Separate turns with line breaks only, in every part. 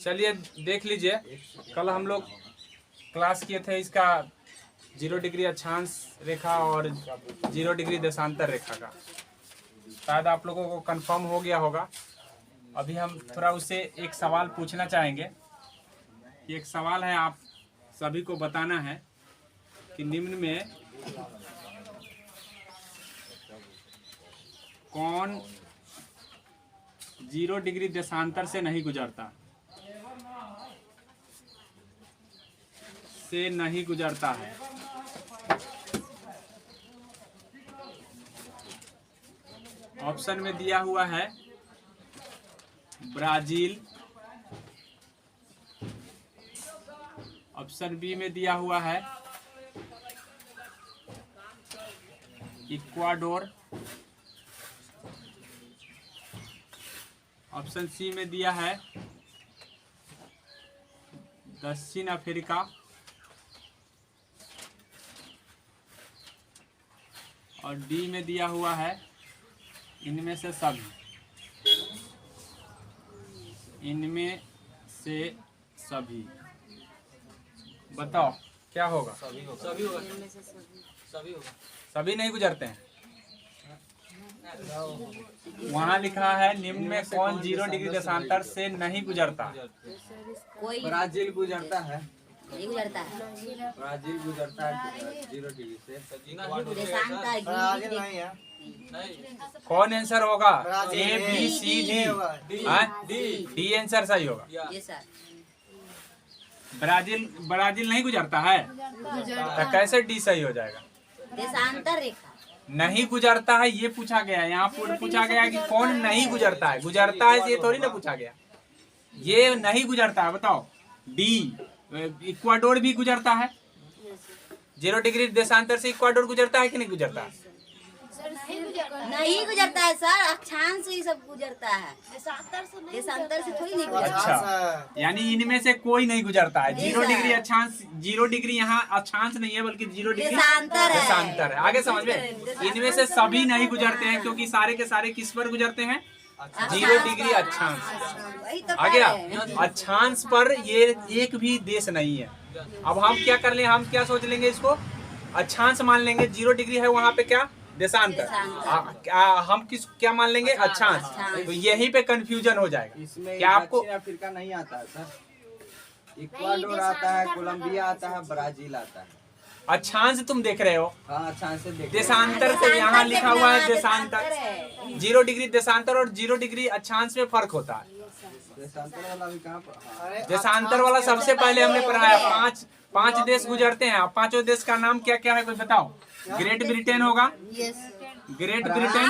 चलिए देख लीजिए, कल हम लोग क्लास किए थे इसका 0 डिग्री अक्षांश रेखा और 0 डिग्री देशांतर रेखा का। शायद आप लोगों को कंफर्म हो गया होगा। अभी हम थोड़ा उससे एक सवाल पूछना चाहेंगे। एक सवाल है, आप सभी को बताना है कि निम्न में कौन 0 डिग्री देशांतर से नहीं गुजरता, है। ऑप्शन में दिया हुआ है ब्राजील, ऑप्शन बी में दिया हुआ है इक्वाडोर, ऑप्शन सी में दिया है दक्षिण अफ्रीका, और डी में दिया हुआ है इनमें से सभी। इनमें से सभी बताओ क्या होगा? सभी होगा। सभी होगा। सभी होगा। सभी नहीं गुजरते हैं। वहाँ लिखा है निम्न में कौन 0 डिग्री देशांतर से नहीं गुजरता?
कोई
ब्राजील गुजरता है।
नहीं गुजरता है।
ब्राजील गुजरता है 0 डिग्री से।
देशांतर
नहीं है।
कौन आंसर होगा? A B C D. D answer सही होगा।
ये सर
ब्राजील नहीं गुजरता है, तो कैसे डी सही हो जाएगा?
देशांतर रेखा
नहीं गुजरता है ये पूछा गया है। यहाँ पूछा गया कि कौन नहीं गुजरता है। गुजरता है ये थोड़ी ना पूछा गया। ये नहीं गुजरता है, बताओ। डी इक्वाडोर भी गुजरता है। 0 डिग्री देशांतर से इक्वाडोर गुजरता है कि नहीं गुजरता है?
नहीं गुजरता है सर, अक्षांश से ही सब गुजरता है। देशांतर से थोड़ी नहीं गुजरता।
अच्छा, यानी इनमें से कोई नहीं गुजरता है। 0 डिग्री अक्षांश, 0 डिग्री यहाँ अक्षांश नहीं है बल्कि 0 डिग्री देशांतर है। आगे समझ में, इनमें से सभी नहीं गुजरते हैं क्योंकि सारे के सारे किस पर गुजरते हैं? 0 डिग्री अक्षांश। आ गया? अक्षांश पर ये एक भी देश नहीं है। अब हम क्या कर लें, हम क्या सोच लेंगे, इसको अक्षांश मान लेंगे। 0 डिग्री है वहाँ पे क्या? देशांतर। हम क्या मान लेंगे? अक्षांश। तो यहीं पे कंफ्यूजन हो जाएगा।
इसमें
क्या आपको
दक्षिण अफ्रीका नहीं आता है सर। इक्वाडोर आता है, कोलंबिया आता है, ब्राजील आता है।
अक्षांश तुम देख रहे हो?
हाँ, अक्षांश से देख।
देशांतर से यहाँ लिखा हुआ है देशांतर। 0 डिग्री देशांतर और 0 डिग्री अक्षांश में फर्क होता है।
देशांतर वाला भी कहाँ पर?
देशांतर वाला सबसे पहले हमने पढ़ाया। पांच देश गुजरते हैं। पांचों देश का नाम क्या क्या है कोई बताओ? ग्रेट ब्रिटेन होगा, ग्रेट ब्रिटेन,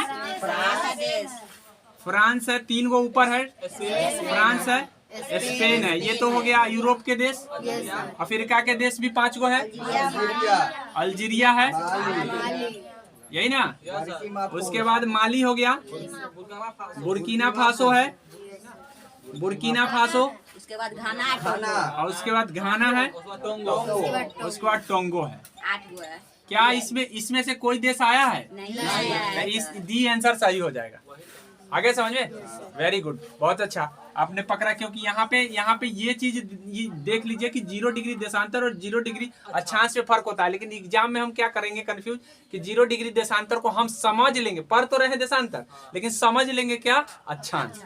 फ्रांस है, 3 गो ऊपर है, फ्रांस है, स्पेन है, ये तो हो गया यूरोप के देश। अफ्रीका के देश भी 5 गो है, अल्जीरिया है, यही ना। उसके बाद माली हो गया, बुर्किना फासो है, बुर्किना फासो,
उसके बाद घाना,
और उसके बाद घाना है, उसके बाद टोंगो है।
8 गो है।
क्या इसमें से कोई देश आया है?
नहीं।
इस डी आंसर सही हो जाएगा। आगे समझ में? वेरी गुड, बहुत अच्छा आपने पकड़ा। क्योंकि यहाँ पे ये चीज देख लीजिए कि 0 डिग्री देशांतर और 0 डिग्री अक्षांश में फर्क होता है। लेकिन एग्जाम में हम क्या करेंगे कंफ्यूज कि 0 डिग्री देशांतर को हम समझ लेंगे, पढ़ तो रहे देशांतर लेकिन समझ लेंगे क्या? अक्षांश।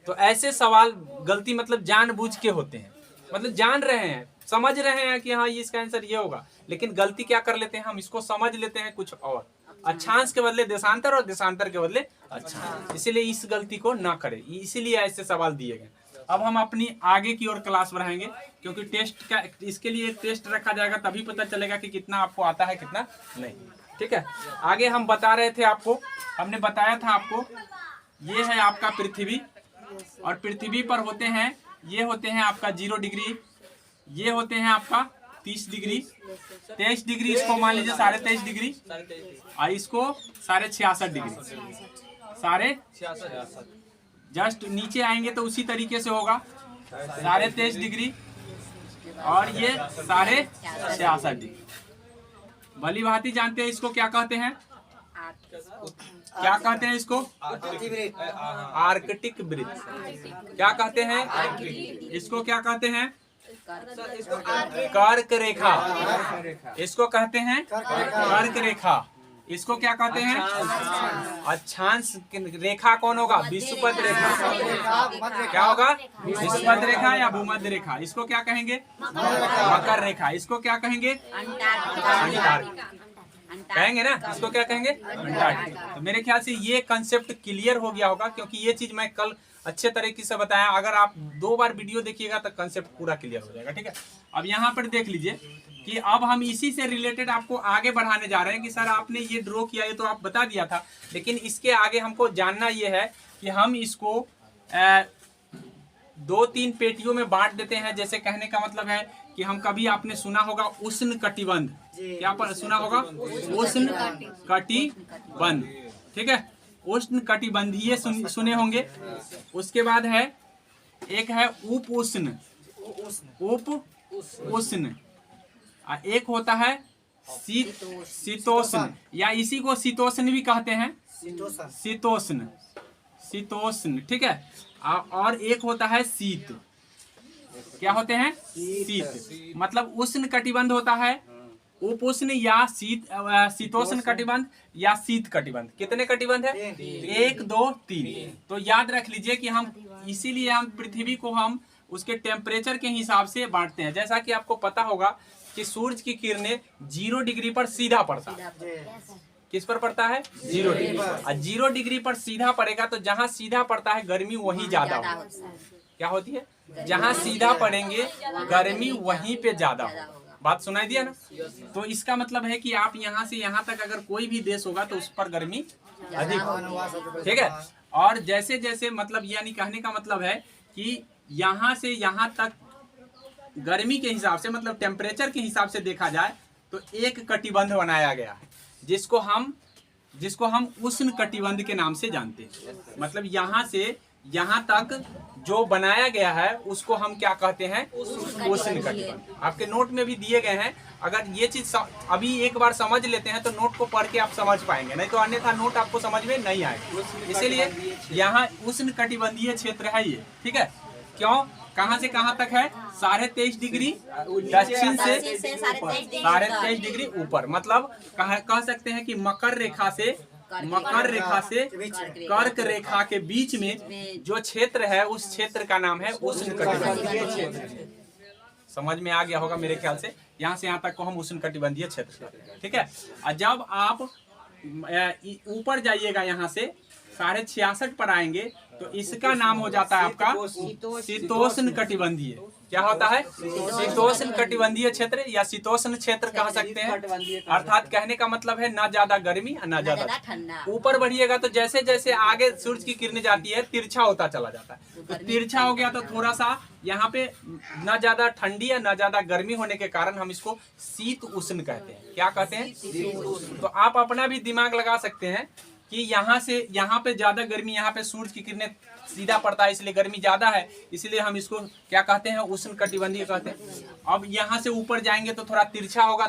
तो ऐसे सवाल गलती मतलब जानबूझ के होते हैं। मतलब जान रहे हैं, समझ रहे हैं कि हाँ इसका आंसर ये होगा, लेकिन गलती क्या कर लेते हैं, हम इसको समझ लेते हैं कुछ और। अक्षांश के बदले देशांतर और देशांतर के बदले अक्षांश। इसीलिए इस गलती को ना करें, इसीलिए ऐसे सवाल दिए गए। अब हम अपनी आगे की ओर क्लास बढ़ाएंगे क्योंकि टेस्ट का, इसके लिए एक टेस्ट रखा जाएगा, तभी पता चलेगा कि कितना आपको आता है कितना नहीं। ठीक है, आगे हम बता रहे थे आपको, हमने बताया था आपको, ये है आपका पृथ्वी, और पृथ्वी पर होते हैं, ये होते हैं आपका 0 डिग्री, ये होते हैं आपका 30 डिग्री, 23 डिग्री, इसको मान लीजिए 23.5 डिग्री, और इसको 66.5 डिग्री, 66.5। जस्ट नीचे आएंगे तो उसी तरीके से होगा 23.5 डिग्री, और ये 66.5 डिग्री। भली भांति जानते हैं इसको क्या कहते हैं? क्या कहते हैं इसको? आर्कटिक वृत्त। क्या कहते हैं इसको? क्या कहते हैं? कर्क रेखा। इसको कहते हैं कर्क रेखा। इसको क्या कहते हैं? अक्षांश रेखा। कौन होगा? विषुवत रेखा। क्या होगा? विषुवत रेखा या भूमध्य रेखा। इसको क्या कहेंगे? मकर रेखा। इसको क्या कहेंगे? अंटार्कटिका कहेंगे ना। इसको क्या कहेंगे? अंटार्कटिका। तो मेरे ख्याल से ये कंसेप्ट क्लियर हो गया होगा, क्योंकि ये चीज मैं कल अच्छे तरीके से बताया। अगर आप 2 बार वीडियो देखिएगा तो कंसेप्ट पूरा क्लियर हो जाएगा। ठीक है, अब यहाँ पर देख लीजिए कि अब हम इसी से रिलेटेड आपको आगे बढ़ाने जा रहे हैं कि सर आपने ये ड्रॉ किया, ये तो आप बता दिया था, लेकिन इसके आगे हमको जानना ये है कि हम इसको 2-3 पेटियों में बांट देते हैं। जैसे कहने का मतलब है कि हम कभी आपने सुना होगा उष्ण कटिबंध। क्या पर सुना होगा? उष्ण कटिबंध। ठीक है, उष्ण कटिबंधीय सुने होंगे। उसके बाद है एक है उप उष्ण। एक होता है शीतोष्ण, या इसी को शीतोष्ण भी कहते हैं। शीतोष्ण। ठीक है, और एक होता है शीत। क्या होते हैं? शीत। मतलब उष्ण कटिबंध होता है, उप उष्ण या शीतोष्ण कटिबंध या शीत कटिबंध। कितने कटिबंध है? 1 2 3। तो याद रख लीजिए कि हम इसीलिए हम पृथ्वी को हम उसके टेम्परेचर के हिसाब से बांटते हैं। जैसा कि आपको पता होगा कि सूरज की किरणें 0 डिग्री पर सीधा पड़ता है। किस पर पड़ता है? 0 डिग्री। और 0 डिग्री पर सीधा पड़ेगा तो जहाँ सीधा पड़ता है गर्मी वही ज्यादा होती है। क्या होती है? जहाँ सीधा पड़ेंगे गर्मी वहीं पे ज्यादा होगा। बात सुनाई दिया ना? तो इसका मतलब है कि आप यहाँ से यहाँ तक अगर कोई भी देश होगा तो उस पर गर्मी अधिक होगी। ठीक है, और जैसे जैसे मतलब यानी कहने का मतलब है कि यहाँ से यहाँ तक गर्मी के हिसाब से मतलब टेम्परेचर के हिसाब से देखा जाए तो एक कटिबंध बनाया गया है, जिसको हम उष्ण कटिबंध के नाम से जानते हैं। मतलब यहाँ से यहाँ तक जो बनाया गया है उसको हम क्या कहते हैं? उष्ण कटिबंध। आपके नोट में भी दिए गए हैं। अगर ये चीज अभी एक बार समझ लेते हैं तो नोट को पढ़ के आप समझ पाएंगे, नहीं तो अन्यथा नोट आपको समझ में नहीं आएगा। इसीलिए यहाँ उष्ण कटिबंधीय क्षेत्र है ये। ठीक है, क्यों? कहाँ से कहाँ तक है? 23.5 डिग्री दक्षिण से 23.5 डिग्री ऊपर। मतलब कह सकते हैं कि मकर रेखा से कर्क रेखा के बीच में जो क्षेत्र है उस क्षेत्र का नाम है उष्ण कटिबंधीय क्षेत्र। समझ में आ गया होगा मेरे ख्याल से। यहाँ से यहाँ तक को हम उष्ण कटिबंधीय क्षेत्र। ठीक है, और जब आप ऊपर जाइएगा यहाँ से 66.5 पर आएंगे तो इसका नाम हो जाता है आपका शीतोष्ण कटिबंधीय। क्या होता है? शीतोष्ण कटिबंधीय क्षेत्र या शीतोष्ण क्षेत्र कह सकते हैं। अर्थात कहने का मतलब है ना ज्यादा गर्मी और ना ज्यादा ठंडा। ऊपर बढ़िएगा तो जैसे जैसे आगे सूरज की किरणें जाती है तिरछा होता चला जाता है। तो तिरछा हो गया तो थोड़ा सा यहाँ पे ना ज्यादा ठंडी या ना ज्यादा गर्मी होने के कारण हम इसको शीत उष्ण कहते हैं। क्या कहते हैं? तो आप अपना भी दिमाग लगा सकते हैं कि यहाँ से यहाँ पे ज्यादा गर्मी, यहाँ पे सूरज की किरणें सीधा पड़ता है इसलिए गर्मी ज्यादा है, इसलिए हम इसको क्या कहते हैं? उष्ण कटिबंधीय कहते हैं। अब यहाँ से ऊपर जाएंगे तो थोड़ा तिरछा होगा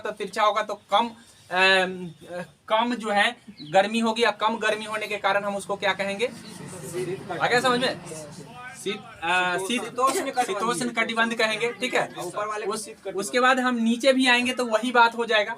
तो कम जो है गर्मी होगी, या कम गर्मी होने के कारण हम उसको क्या कहेंगे? आगे समझ में? शीतोष्ण कटिबंध कहेंगे। ठीक है, उसके बाद हम नीचे भी आएंगे तो वही बात हो जाएगा।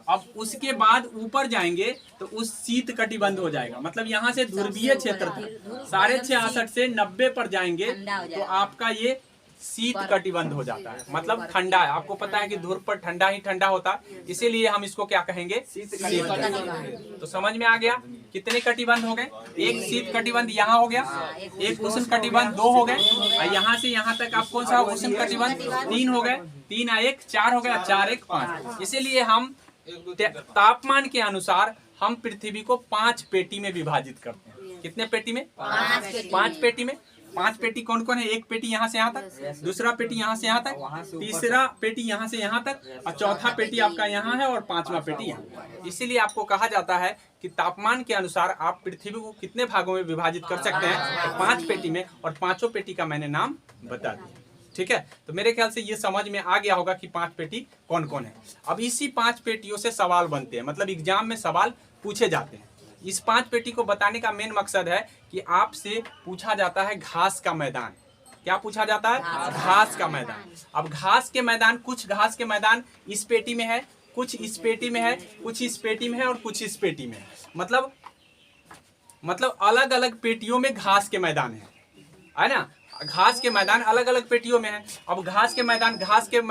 अब उसके बाद ऊपर जाएंगे तो उस शीत कटिबंध हो जाएगा। मतलब यहाँ से ध्रुवीय क्षेत्र था 66.5 से 90 पर जाएंगे तो आपका ये शीत कटिबंध हो जाता है। मतलब ठंडा है। आपको पता है कि ध्रुव पर ठंडा ही ठंडा होता है, इसीलिए हम इसको क्या कहेंगे? शीत कटिबंध। तो समझ में आ गया कितने कटिबंध हो गए? एक शीत कटिबंध यहाँ हो गया, एक उष्ण कटिबंध 2 हो गए, और यहाँ से यहाँ तक आप कौन सा उष्ण कटिबंध 3 हो गए। 3 और 1 4 हो गया, 4 1 5। इसीलिए हम तापमान के अनुसार हम पृथ्वी को 5 पेटी में विभाजित करते हैं। कितने पेटी में? 5 पेटी में। 5 पेटी कौन कौन है? एक पेटी यहाँ से यहाँ तक, दूसरा पेटी यहाँ से यहाँ तक, तीसरा पेटी यहाँ से यहाँ तक, और चौथा पेटी आपका यहाँ है, और 5वां पेटी यहाँ। इसीलिए आपको कहा जाता है कि तापमान के अनुसार आप पृथ्वी को कितने भागों में विभाजित कर सकते हैं? तो 5 पेटी में, और 5 पेटी का मैंने नाम बता दिया। ठीक है, तो मेरे ख्याल से ये समझ में आ गया होगा कि 5 पेटी कौन कौन है। अब इसी 5 पेटियों से सवाल बनते हैं, मतलब एग्जाम में सवाल पूछे जाते हैं। इस 5 पेटी को बताने का मेन मकसद है कि आपसे पूछा जाता है घास का मैदान। क्या पूछा जाता है? घास का मैदान। अब घास के मैदान, कुछ घास के मैदान इस पेटी में है, कुछ इस पेटी में है, कुछ इस पेटी में है और कुछ इस पेटी में है। मतलब अलग अलग पेटियों में घास के मैदान है ना। घास के मैदान अलग अलग पेटियों में है। अब घास के मैदान, घास के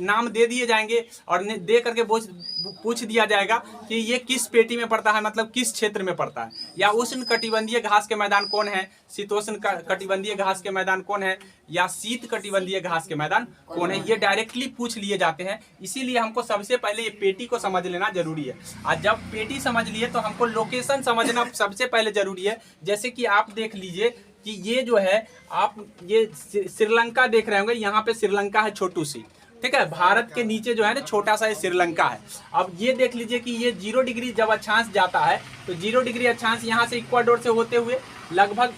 नाम दे दिए जाएंगे और दे करके पूछ दिया जाएगा कि ये किस पेटी में पड़ता है, मतलब किस क्षेत्र में पड़ता है। या उष्ण कटिबंधीय घास के मैदान कौन है, शीतोष्ण कटिबंधीय घास के मैदान कौन है, या शीत कटिबंधीय घास के मैदान कौन है, ये डायरेक्टली पूछ लिए जाते हैं। इसीलिए हमको सबसे पहले ये पेटी को समझ लेना जरूरी है। और जब पेटी समझ लिए तो हमको लोकेशन समझना सबसे पहले जरूरी है। जैसे कि आप देख लीजिए कि ये जो है, आप ये श्रीलंका देख रहे होंगे, यहाँ पे श्रीलंका है छोटू सी, ठीक है। भारत के नीचे जो है ना छोटा सा ये श्रीलंका है। अब ये देख लीजिए कि ये 0 डिग्री जब अक्षांश जाता है तो 0 डिग्री अक्षांश यहाँ से इक्वाडोर से होते हुए लगभग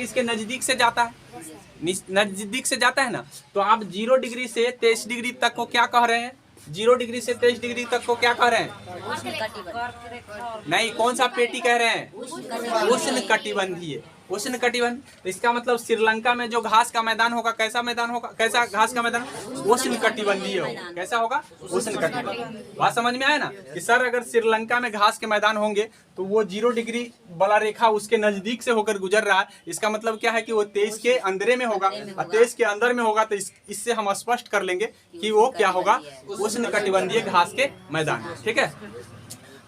इसके नजदीक से जाता है, नजदीक से जाता है ना। तो आप 0 डिग्री से 23 डिग्री तक को क्या कह रहे हैं? 0 डिग्री से 23 डिग्री तक को क्या कह रहे हैं? नहीं, कौन सा पेटी कह रहे हैं? उष्ण कटिबंधीय। उष्ण कटिबंध, तो इसका मतलब श्रीलंका में जो घास का मैदान होगा, कैसा मैदान होगा, कैसा घास का मैदान? उष्ण कटिबंधीय होगा। कैसा होगा? उष्ण कटिबंधीय। बात समझ में आया ना कि सर अगर श्रीलंका में घास के मैदान होंगे तो वो 0 डिग्री वाला रेखा उसके नजदीक से होकर गुजर रहा है, इसका मतलब क्या है कि वो 23 के अंदर में होगा। और 23 के अंदर में होगा तो इससे हम स्पष्ट कर लेंगे कि वो क्या होगा? उष्ण कटिबंधीय घास के मैदान, ठीक है।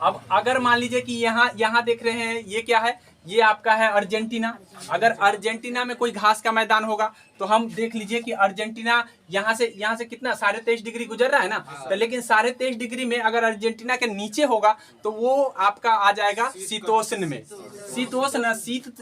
अब अगर मान लीजिए कि यहाँ देख रहे हैं, ये क्या है? ये आपका है अर्जेंटीना। अगर अर्जेंटीना में कोई घास का मैदान होगा तो हम देख लीजिए कि अर्जेंटीना यहाँ से कितना 23.5 डिग्री गुजर रहा है ना। तो लेकिन 23.5 डिग्री में अगर अर्जेंटीना के नीचे होगा तो वो आपका आ जाएगा शीतोष्ण में। शीतोष्ण,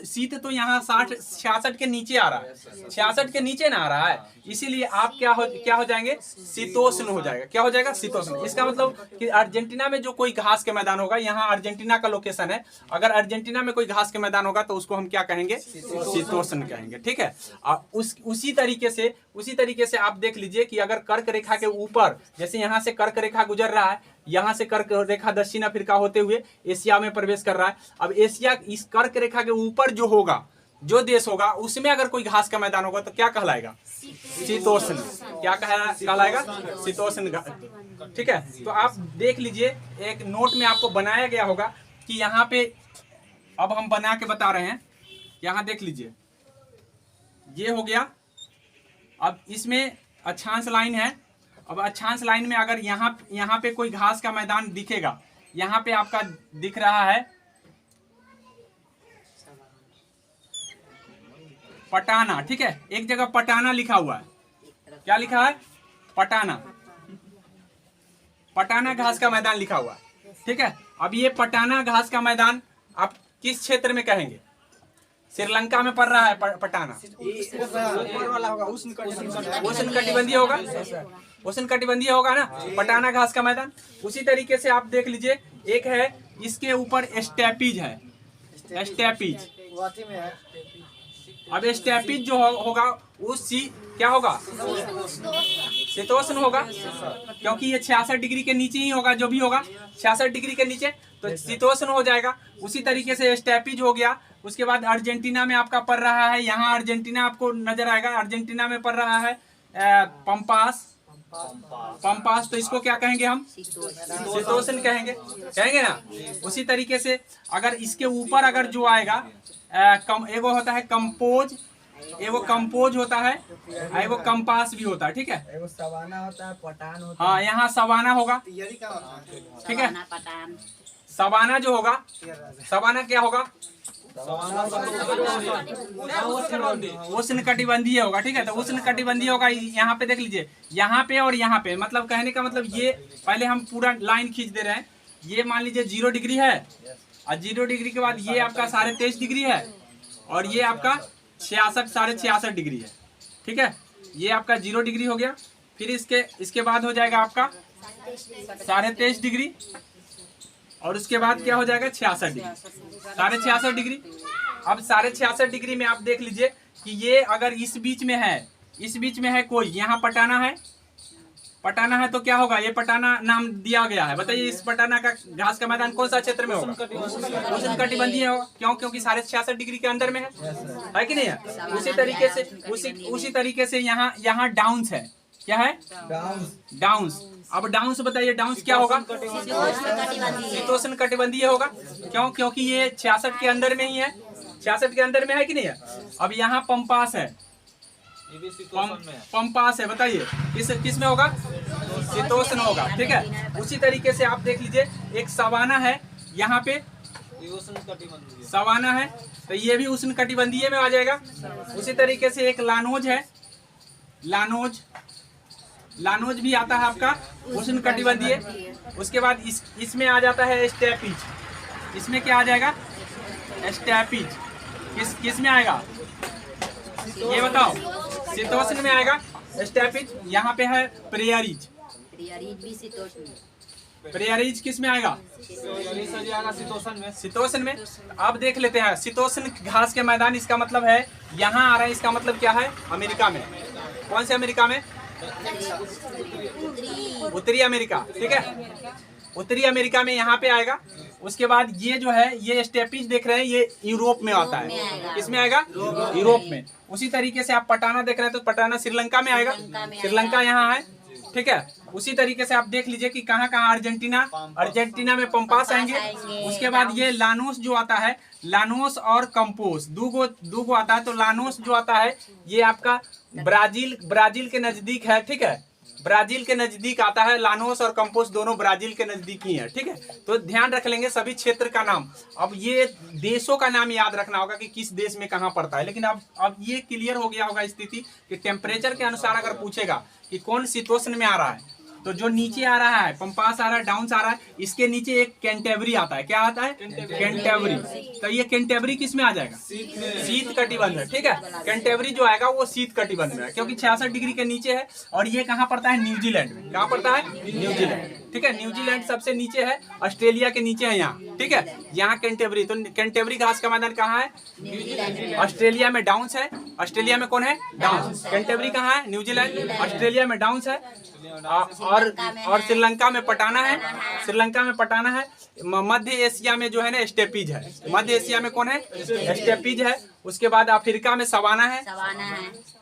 शीत तो यहाँ 66 के नीचे आ रहा है, 66 के नीचे ना आ रहा है, इसीलिए आप क्या हो जाएंगे? शीतोष्ण हो जाएगा। क्या हो जाएगा? शीतोष्ण। इसका मतलब कि अर्जेंटीना में जो कोई घास के मैदान होगा, यहाँ अर्जेंटीना का लोकेशन है, अगर अर्जेंटीना में कोई घास के मैदान होगा तो उसको हम क्या कहेंगे? शीतोष्ण कहेंगे, ठीक है। उसी तरीके से आप देख लीजिए कि अगर कर्क रेखा के ऊपर, जैसे यहाँ से कर्क रेखा गुजर रहा है, यहाँ से कर्क रेखा दक्षिण अफ्रीका होते हुए एशिया में प्रवेश कर रहा है। अब एशिया, इस कर्क रेखा के ऊपर जो होगा, जो देश होगा, उसमें अगर कोई घास का मैदान होगा तो क्या कहलाएगा? शीतोष्ण। क्या कहलाएगा? शीतोष्ण, ठीक है। तो आप देख लीजिए, एक नोट में आपको बनाया गया होगा कि यहाँ पे, अब हम बना के बता रहे हैं, यहाँ देख लीजिए, ये हो गया। अब इसमें अक्षांश लाइन है। अब अक्षांश लाइन में अगर यहाँ पे कोई घास का मैदान दिखेगा, यहाँ पे आपका दिख रहा है पटाना, ठीक है। एक जगह पटाना लिखा हुआ है। क्या लिखा है? पटाना। पटाना घास का मैदान लिखा हुआ है, ठीक है। अब ये पटाना घास का मैदान आप किस क्षेत्र में कहेंगे? श्रीलंका में पड़ रहा है पटाना। उष्ण कटिबंधीय होगा, उष्ण कटिबंधीय होगा ना पटाना घास का मैदान। उसी तरीके से आप देख लीजिए, एक है इसके ऊपर स्टेपीज है, स्टेपीज। अब स्टेपीज जो होगा वो क्या होगा? शीतोष्ण होगा, क्योंकि ये 66 डिग्री के नीचे ही होगा, जो भी होगा 66 डिग्री के नीचे, तो शीतोष्ण हो जाएगा। उसी तरीके से स्टेपीज हो गया। उसके बाद अर्जेंटीना में आपका पड़ रहा है, यहाँ अर्जेंटीना आपको नजर आएगा, अर्जेंटीना में पड़ रहा है पंपास, तो इसको क्या कहेंगे हम? शीतोष्ण कहेंगे ना। उसी तरीके से अगर इसके ऊपर अगर जो आएगा, एगो होता है कंपोज, एगो कंपोज होता है, एगो कंपास भी होता है, ठीक है।
एगो सवाना होता है, पठान होता
हाँ, यहाँ सवाना होगा, ठीक है। सवाना जो होगा, सवाना क्या होगा? उष्ण कटिबंधीय होगा, ठीक है। तो उष्ण कटिबंधीय होगा। यहाँ पे देख लीजिए, यहाँ पे और यहाँ पे, मतलब कहने का मतलब ये, पहले हम पूरा लाइन खींच दे रहे हैं। ये मान लीजिए 0 डिग्री है, और 0 डिग्री के बाद ये आपका 23.5 डिग्री है, और ये आपका 66 डिग्री है, ठीक है। ये आपका 0 डिग्री हो गया। फिर इसके बाद हो जाएगा आपका 23.5 डिग्री, और उसके बाद क्या हो जाएगा? 66 डिग्री, 66 डिग्री। अब 66 डिग्री में आप देख लीजिए कि ये अगर इस बीच में है कोई, यहाँ पटाना है, पटाना है तो क्या होगा, ये पटाना नाम दिया गया है। बताइए इस पटाना का घास का मैदान कौन सा क्षेत्र में होगा? उष्ण कटिबंधीय होगा। क्यों? क्योंकि 66.5 डिग्री के अंदर में है कि नहीं है? उसी तरीके से यहाँ डाउन्स है। क्या है? डाउन्स। अब डाउन्स बताइए, डाउन्स क्या होगा? शीतोष्ण कटिबंधीय होगा। क्यों? क्योंकि ये 66 के अंदर में ही है। 66 के अंदर में है कि नहीं है? अब यहाँ पंपास है, पंपास है। बताइए किस में होगा? शीतोष्ण होगा। ठीक है। उसी तरीके से आप देख लीजिए, एक सवाना है यहाँ पे, सवाना है तो ये भी उष्ण कटिबंधीय में आ जाएगा। उसी तरीके से एक लानोज है, लानोज भी आता है आपका उष्ण कटिबंधीय। उसके बाद इसमें आ जाता है स्टेपीज। इसमें क्या आ जाएगा? स्टेपीज। किस में आएगा ये बताओ? शीतोष्ण में आएगा स्टेपीज। यहाँ पे है प्रेयरीज।
भी शीतोष्ण।
प्रेयरीज किस में आएगा? शीतोष्ण में। अब देख लेते हैं शीतोष्ण घास के मैदान, इसका मतलब है यहाँ आ रहा है। इसका मतलब क्या है? अमेरिका में। कौन से अमेरिका में? उत्तरी अमेरिका। ठीक है, उत्तरी अमेरिका में यहाँ पे आएगा। उसके बाद ये जो है, ये स्टेपीज देख रहे हैं, ये यूरोप में आता है। किसमें आएगा? यूरोप में। उसी तरीके से आप पटाना देख रहे हैं तो पटाना श्रीलंका में आएगा। श्रीलंका यहाँ है। ठीक है। उसी तरीके से आप देख लीजिए कि कहाँ कहाँ अर्जेंटीना में पंपास आएंगे। उसके बाद ये लानोस जो आता है, लानोस और कंपोस दो आता है। तो लानोस जो आता है ये आपका ब्राजील के नजदीक है। ठीक है, ब्राजील के नजदीक आता है। लानोस और कंपोस दोनों ब्राजील के नजदीक ही है। ठीक है, तो ध्यान रख लेंगे सभी क्षेत्र का नाम। अब ये देशों का नाम याद रखना होगा कि किस देश में कहाँ पड़ता है। लेकिन अब ये क्लियर हो गया होगा स्थिति कि टेम्परेचर के अनुसार अगर पूछेगा कि कौन शीतोष्ण में आ रहा है, तो जो नीचे आ रहा है पंपास आ रहा है, डाउन्स आ रहा है, इसके नीचे एक कैंटेबरी आता है। क्या आता है? कैंटेबरी। तो ये कैंटेबरी किस में आ जाएगा? शीत कटिबंध है। ठीक है, कैंटेबरी जो आएगा वो शीत कटिबंध में है, क्योंकि 66 डिग्री के नीचे है। और ये कहाँ पड़ता है? न्यूजीलैंड में। कहाँ पड़ता है? न्यूजीलैंड। ठीक है, न्यूजीलैंड सबसे नीचे है, ऑस्ट्रेलिया के नीचे है यहाँ। ठीक है, यहाँ कैंटेबरी। तो कैंटेबरी घास का मैदान कहाँ है? ऑस्ट्रेलिया में डाउन्स है। ऑस्ट्रेलिया में कौन है? डाउन्स। कैंटेबरी कहाँ है? न्यूजीलैंड। ऑस्ट्रेलिया में डाउन्स है। और श्रीलंका में पटाना है। श्रीलंका में पटाना है। मध्य एशिया में जो है ना स्टेपीज है। मध्य एशिया में कौन है? स्टेपीज है। उसके बाद अफ्रीका में सवाना है।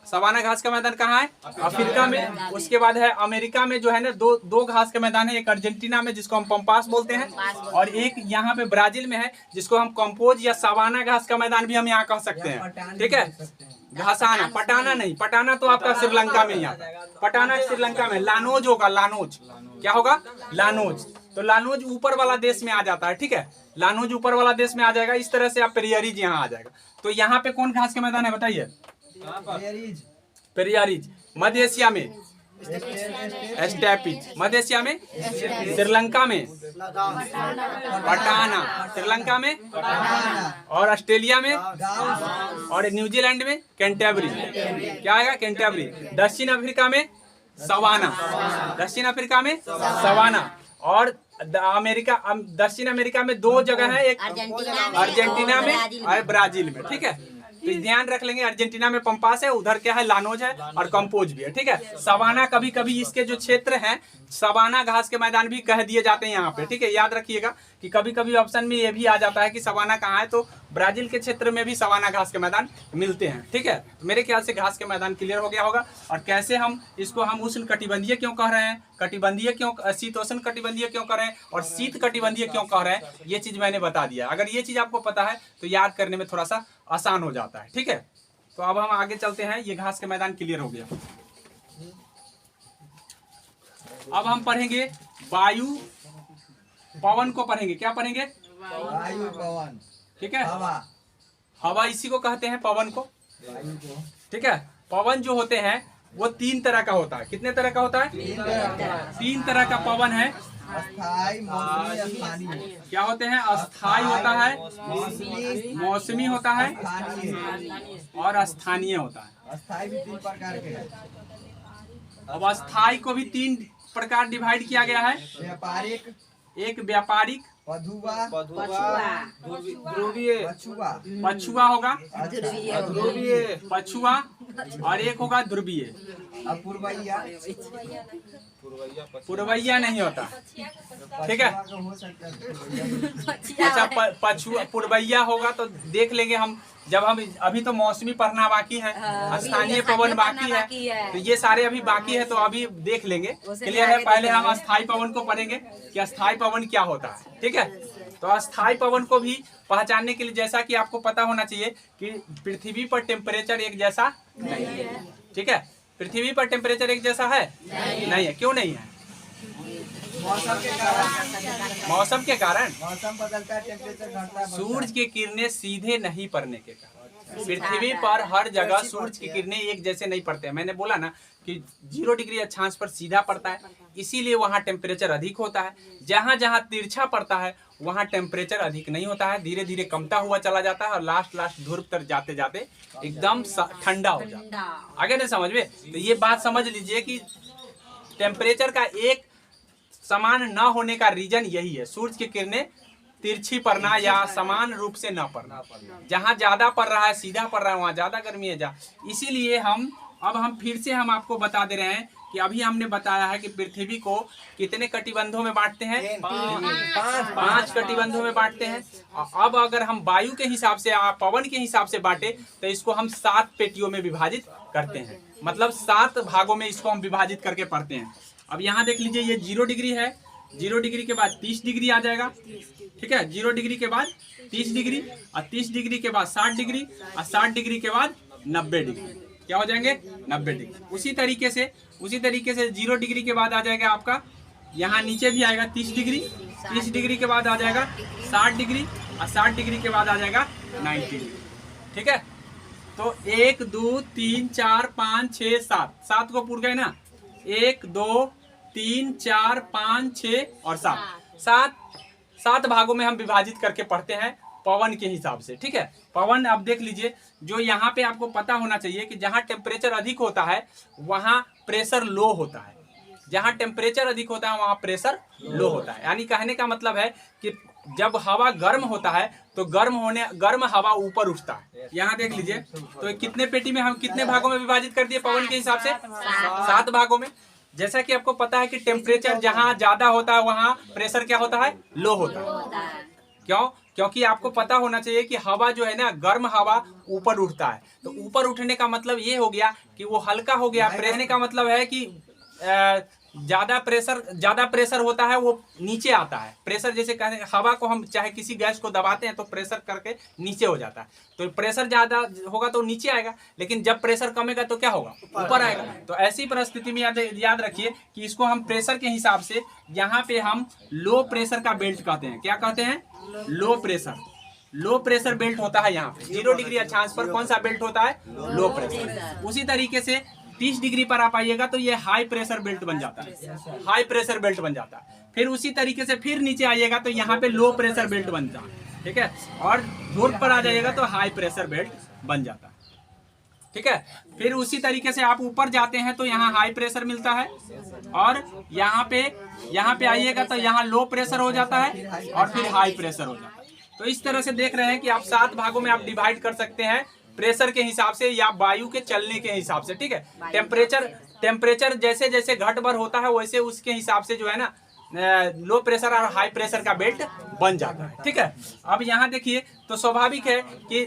सवाना घास का मैदान कहाँ है? अफ्रीका में। उसके बाद है अमेरिका में जो है ना दो घास के मैदान है। एक अर्जेंटीना में जिसको हम पंपास बोलते हैं, और एक यहाँ पे ब्राजील में है जिसको हम कंपोज या सवाना घास का मैदान भी हम यहाँ कह सकते हैं। ठीक है, घासाना। पटाना नहीं, पटाना तो आपका श्रीलंका में ही आता है। पटाना श्रीलंका में। लानोज होगा, लानोज। क्या होगा? लानोज। तो लानोज ऊपर वाला देश में आ जाता है। ठीक है, लानोज ऊपर वाला देश में आ जाएगा। इस तरह से आप पेरियारीज यहाँ आ जाएगा। तो यहाँ पे कौन घास का मैदान है बताइए? पेरियारीज। मध्य एशिया में स्टेपीज। मध्य एशिया में श्रीलंका में पटाना। श्रीलंका में और ऑस्ट्रेलिया में और न्यूजीलैंड में कैंटेबरी। क्या आएगा? कैंटेबरी। दक्षिण अफ्रीका में सवाना। दक्षिण अफ्रीका में सवाना। और दक्षिण अमेरिका में दो जगह है, एक अर्जेंटीना में और ब्राजील में। ठीक है, तो ध्यान रख लेंगे। अर्जेंटीना में पंपास है, उधर क्या है? लानोज है और कंपोज भी है। ठीक है, सवाना कभी कभी इसके जो क्षेत्र हैं सवाना घास के मैदान भी कह दिए जाते हैं यहाँ पे। ठीक है, याद रखिएगा कि कभी कभी ऑप्शन में ये भी आ जाता है कि सवाना कहाँ है, तो ब्राजील के क्षेत्र में भी सवाना घास के मैदान मिलते हैं। ठीक है, मेरे ख्याल से घास के मैदान क्लियर हो गया होगा। और कैसे हम इसको हम उष्ण कटिबंधीय क्यों कह रहे हैं, कटिबंधीय क्यों, शीतोष्ण कटिबंधीय क्यों कह रहे हैं, और शीत कटिबंधीय क्यों कह रहे हैं, ये चीज मैंने बता दिया। अगर ये चीज आपको पता है तो याद करने में थोड़ा सा आसान हो जाता है। ठीक है, तो अब हम आगे चलते हैं। ये घास के मैदान क्लियर हो गया। अब हम पढ़ेंगे वायु पवन को पढ़ेंगे। क्या पढ़ेंगे?
वायु पवन।
ठीक है,
हवा।
हवा इसी को कहते हैं, पवन को।
वायु को।
ठीक है, पवन जो होते हैं वो 3 तरह का होता है। कितने तरह का होता है? 3 तरह का पवन है।
अस्थाई, मौसमी, स्थानीय।
क्या होते हैं? अस्थाई होता है, मौसमी होता है और स्थानीय होता है।
अस्थाई भी 3 प्रकार के हैं।
अब अस्थाई को भी 3 प्रकार डिवाइड किया गया है।
व्यापारिक,
एक व्यापारिक,
पधुआ,
ध्रुवीय,
पछुआ,
पछुआ होगा,
ध्रुवीय
पछुआ, और एक होगा ध्रुवीय।
अपूर्वैया,
पुरवैया नहीं होता, ठीक है।
हो सकता है
अच्छा पछुआ पुरवैया होगा तो देख लेंगे हम, जब हम अभी तो मौसमी पढ़ना बाकी है, स्थानीय पवन बाकी है, तो ये सारे अभी बाकी है, तो अभी देख लेंगे। क्लियर है। पहले हम अस्थाई पवन को पढ़ेंगे कि अस्थाई पवन क्या होता है, ठीक है। तो अस्थाई पवन को भी पहचानने के लिए जैसा कि आपको पता होना चाहिए कि पृथ्वी पर टेम्परेचर एक जैसा नहीं है, ठीक है। पृथ्वी पर टेम्परेचर एक जैसा है नहीं है। क्यों नहीं है?
मौसम के कारण,
मौसम के कारण,
मौसम बदलता है, टेम्परेचर घटता है।
सूरज की किरणें सीधे नहीं पड़ने के कारण पृथ्वी पर हर जगह सूरज की किरणें एक जैसे नहीं पड़ते हैं। मैंने बोला ना कि 0 डिग्री अक्षांश पर सीधा पड़ता है, इसीलिए वहाँ टेम्परेचर अधिक होता है। जहाँ जहाँ तिरछा पड़ता है वहाँ टेम्परेचर अधिक नहीं होता है, धीरे धीरे कमता हुआ चला जाता है और लास्ट ध्रुव तक जाते जाते एकदम ठंडा हो जाता है। आगे नहीं समझ में? तो ये बात समझ लीजिए कि टेम्परेचर का एक समान न होने का रीजन यही है, सूरज की किरणें तिरछी पड़ना या समान रूप से न पड़ना। जहाँ ज्यादा पड़ रहा है, सीधा पड़ रहा है, वहाँ ज्यादा गर्मी है। इसीलिए हम फिर से हम आपको बता दे रहे हैं कि अभी हमने बताया है कि पृथ्वी को कितने कटिबंधों में बांटते हैं? 5 कटिबंधों में बांटते हैं। अब अगर हम वायु के हिसाब से, पवन के हिसाब से बांटे तो इसको हम 7 पेटियों में विभाजित करते हैं, मतलब 7 भागों में इसको हम विभाजित करके पढ़ते हैं। अब यहाँ देख लीजिए, ये 0 डिग्री है, 0 डिग्री के बाद 30 डिग्री आ जाएगा, ठीक है। 0 डिग्री के बाद 30 डिग्री, और 30 डिग्री के बाद 60 डिग्री, और 60 डिग्री के बाद 90 डिग्री। क्या हो जाएंगे? 90 डिग्री। उसी तरीके से 0 डिग्री के बाद आ जाएगा आपका, यहाँ नीचे भी आएगा 30 डिग्री, 30 डिग्री के बाद आ जाएगा 60 डिग्री, और 60 डिग्री के बाद आ जाएगा 90 डिग्री, ठीक है। तो 1 2 3 4 5 6 7 को पूर गए ना, 1 2 3 4 5 6 और 7 भागों में हम विभाजित करके पढ़ते हैं पवन के हिसाब से, ठीक है। पवन अब देख लीजिए, जो यहाँ पे आपको पता होना चाहिए कि जहाँ टेम्परेचर अधिक होता है वहाँ प्रेशर लो होता है, जहाँ टेम्परेचर अधिक होता है वहाँ प्रेशर लो होता है। यानी कहने का मतलब है कि जब हवा गर्म होता है तो गर्म हवा ऊपर उठता है। यहाँ देख लीजिए, तो कितने पेटी में हम कितने भागों में विभाजित कर दिए पवन के हिसाब से? 7 भागों में। जैसा कि आपको पता है कि टेम्परेचर जहाँ ज्यादा होता है वहाँ प्रेशर क्या होता है? लो होता है। क्यों? क्योंकि आपको पता होना चाहिए कि हवा जो है ना, गर्म हवा ऊपर उठता है, तो ऊपर उठने का मतलब ये हो गया कि वो हल्का हो गया। प्रेशर का मतलब है कि ज्यादा प्रेशर होता है वो नीचे आता है। प्रेशर जैसे कहते हैं, हवा को हम चाहे किसी गैस को दबाते हैं तो प्रेशर करके नीचे हो जाता है, तो प्रेशर ज्यादा होगा तो नीचे आएगा, लेकिन जब प्रेशर कमेगा तो क्या होगा? ऊपर आएगा। तो ऐसी परिस्थिति में याद रखिए कि इसको हम प्रेशर के हिसाब से, यहाँ पे हम लो प्रेशर का बेल्ट कहते हैं। क्या कहते हैं? लो प्रेशर बेल्ट होता है यहाँ पे। 0 डिग्री अक्षांश पर कौन सा बेल्ट होता है? Low pressure. उसी तरीके से 30 डिग्री पर आप आइएगा तो ये हाई प्रेशर बेल्ट बन जाता है, हाई प्रेशर बेल्ट बन जाता है। फिर उसी तरीके से फिर नीचे आइएगा तो यहाँ पे लो प्रेशर बेल्ट बनता है, ठीक है। और ध्रुव पर आ जाइएगा तो हाई प्रेशर बेल्ट बन जाता है, ठीक है। फिर उसी तरीके से आप ऊपर जाते हैं तो यहाँ हाई प्रेशर मिलता है, और यहाँ पे आइएगा तो यहाँ लो प्रेशर हो जाता है और फिर हाई प्रेशर हो जाता है। तो इस तरह से देख रहे हैं कि आप 7 भागों में आप डिवाइड कर सकते हैं प्रेशर के हिसाब से या वायु के चलने के हिसाब से, ठीक है। टेम्परेचर जैसे जैसे घट बढ़ होता है वैसे उसके हिसाब से जो है ना, लो प्रेशर और हाई प्रेशर का बेल्ट बन जाता है, ठीक है। अब यहाँ देखिए, तो स्वाभाविक है कि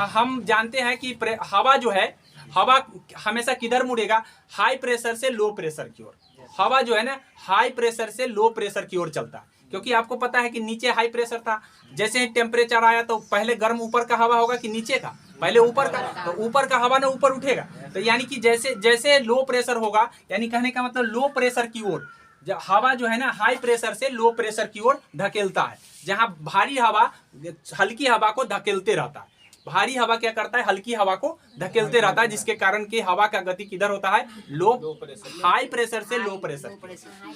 हम जानते हैं कि हवा जो है, हवा हमेशा किधर मुड़ेगा? हाई प्रेशर से लो प्रेशर की ओर। हवा जो है ना, हाई प्रेशर से लो प्रेशर की ओर चलता है, क्योंकि आपको पता है कि नीचे हाई प्रेशर था, जैसे ही टेम्परेचर आया तो पहले गर्म ऊपर का हवा होगा कि नीचे का? पहले ऊपर का, तो ऊपर का हवा ना ऊपर उठेगा। तो यानी कि जैसे जैसे लो प्रेशर होगा, यानी कहने का मतलब लो प्रेशर की ओर हवा जो है ना, हाई प्रेशर से लो प्रेशर की ओर धकेलता है। जहां भारी हवा हल्की हवा को धकेलते रहता है, भारी हवा क्या करता है? हल्की हवा को धकेलते रहता है, जिसके कारण कि हवा का गति किधर होता है? हाई प्रेशर से लो प्रेशर,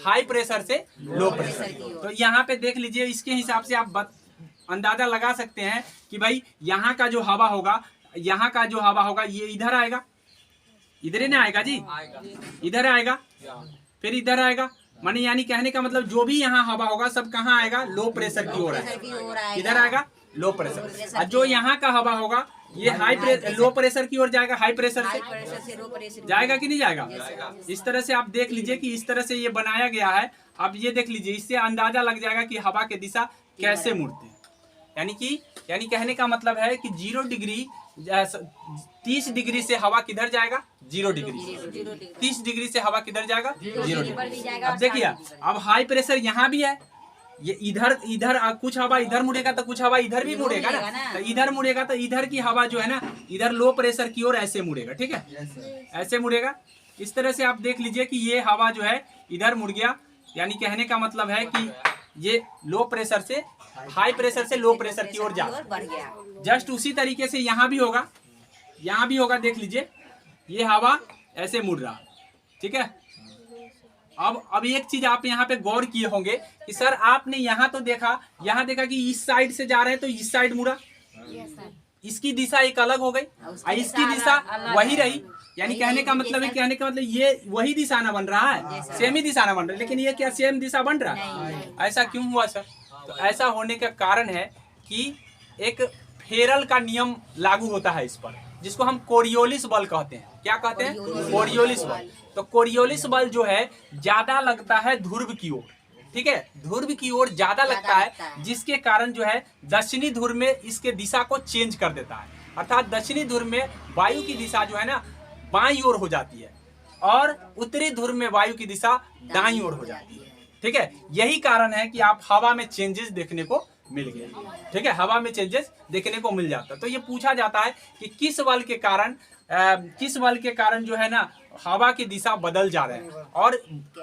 हाई प्रेशर से लो प्रेशर। तो यहाँ पे देख लीजिए, इसके हिसाब से आप अंदाजा लगा सकते हैं कि भाई यहाँ का जो हवा होगा, ये इधर आएगा, इधर ही ना आएगा जी, इधर आएगा, फिर इधर आएगा, माने यानी कहने का मतलब जो भी यहाँ हवा होगा सब कहाँ आएगा, लो प्रेशर की ओर आएगा। किधर आएगा, लो प्रेशर। और जो यहाँ का हवा होगा ये हाई प्रेशर, लो प्रेशर की ओर जाएगा, हाई प्रेशर से
लो प्रेशर
जाएगा कि नहीं जाएगा। इस तरह से आप देख लीजिए कि इस तरह से ये बनाया गया है। अब ये देख लीजिए, इससे अंदाजा लग जाएगा कि हवा के दिशा कैसे मुड़ते हैं। यानी कहने का मतलब है कि 0 डिग्री 30 डिग्री से हवा किधर जाएगा, 0 डिग्री। 30 डिग्री से हवा किधर जाएगा, 0 डिग्री। अब देखिए, अब हाई प्रेशर यहाँ भी है, ये इधर कुछ हवा इधर मुड़ेगा तो कुछ हवा इधर भी मुड़ेगा ना। तो इधर मुड़ेगा तो इधर की हवा जो है ना, इधर लो प्रेशर की ओर ऐसे मुड़ेगा। ठीक है, ऐसे मुड़ेगा। इस तरह से आप देख लीजिए कि ये हवा जो है इधर मुड़ गया। यानी कहने का मतलब है कि ये लो प्रेशर से हाई प्रेशर से लो प्रेशर की ओर जा गया। जस्ट उसी तरीके से यहाँ भी होगा, यहाँ भी होगा। देख लीजिए, ये हवा ऐसे मुड़ रहा। ठीक है, अब एक चीज आप यहाँ पे गौर किए होंगे कि सर आपने यहाँ तो देखा, यहाँ देखा कि इस साइड से जा रहे हैं तो इस साइड मुड़ा, इसकी दिशा एक अलग हो गई और इसकी दिशा वही रही। यानी कहने का मतलब है, कहने का मतलब ये वही दिशा ना बन रहा है, सेम ही दिशा ना बन रहा है, लेकिन ये क्या सेम दिशा बन रहा है? ऐसा क्यों हुआ सर? तो ऐसा होने का कारण है कि एक फेरल का नियम लागू होता है इस पर, जिसको हम कोरियोलिस बल कहते हैं। क्या कहते हैं? कोरियोलिस बल। तो कोरियोलिस बल जो है ज्यादा लगता है ध्रुव की ओर। ठीक है, ध्रुव की ओर ज्यादा लगता है, जिसके कारण जो है दक्षिणी ध्रुव में इसके दिशा को चेंज कर देता है। अर्थात दक्षिणी ध्रुव में वायु की दिशा जो है ना बाईं ओर हो जाती है और उत्तरी ध्रुव में वायु की दिशा दाईं ओर हो जाती है। ठीक है, यही कारण है कि आप हवा में चेंजेस देखने को मिल गए। ठीक है, हवा में चेंजेस देखने को मिल जाता है। तो ये पूछा जाता है कि किस बल के कारण जो है ना हवा की दिशा बदल जा रहे हैं।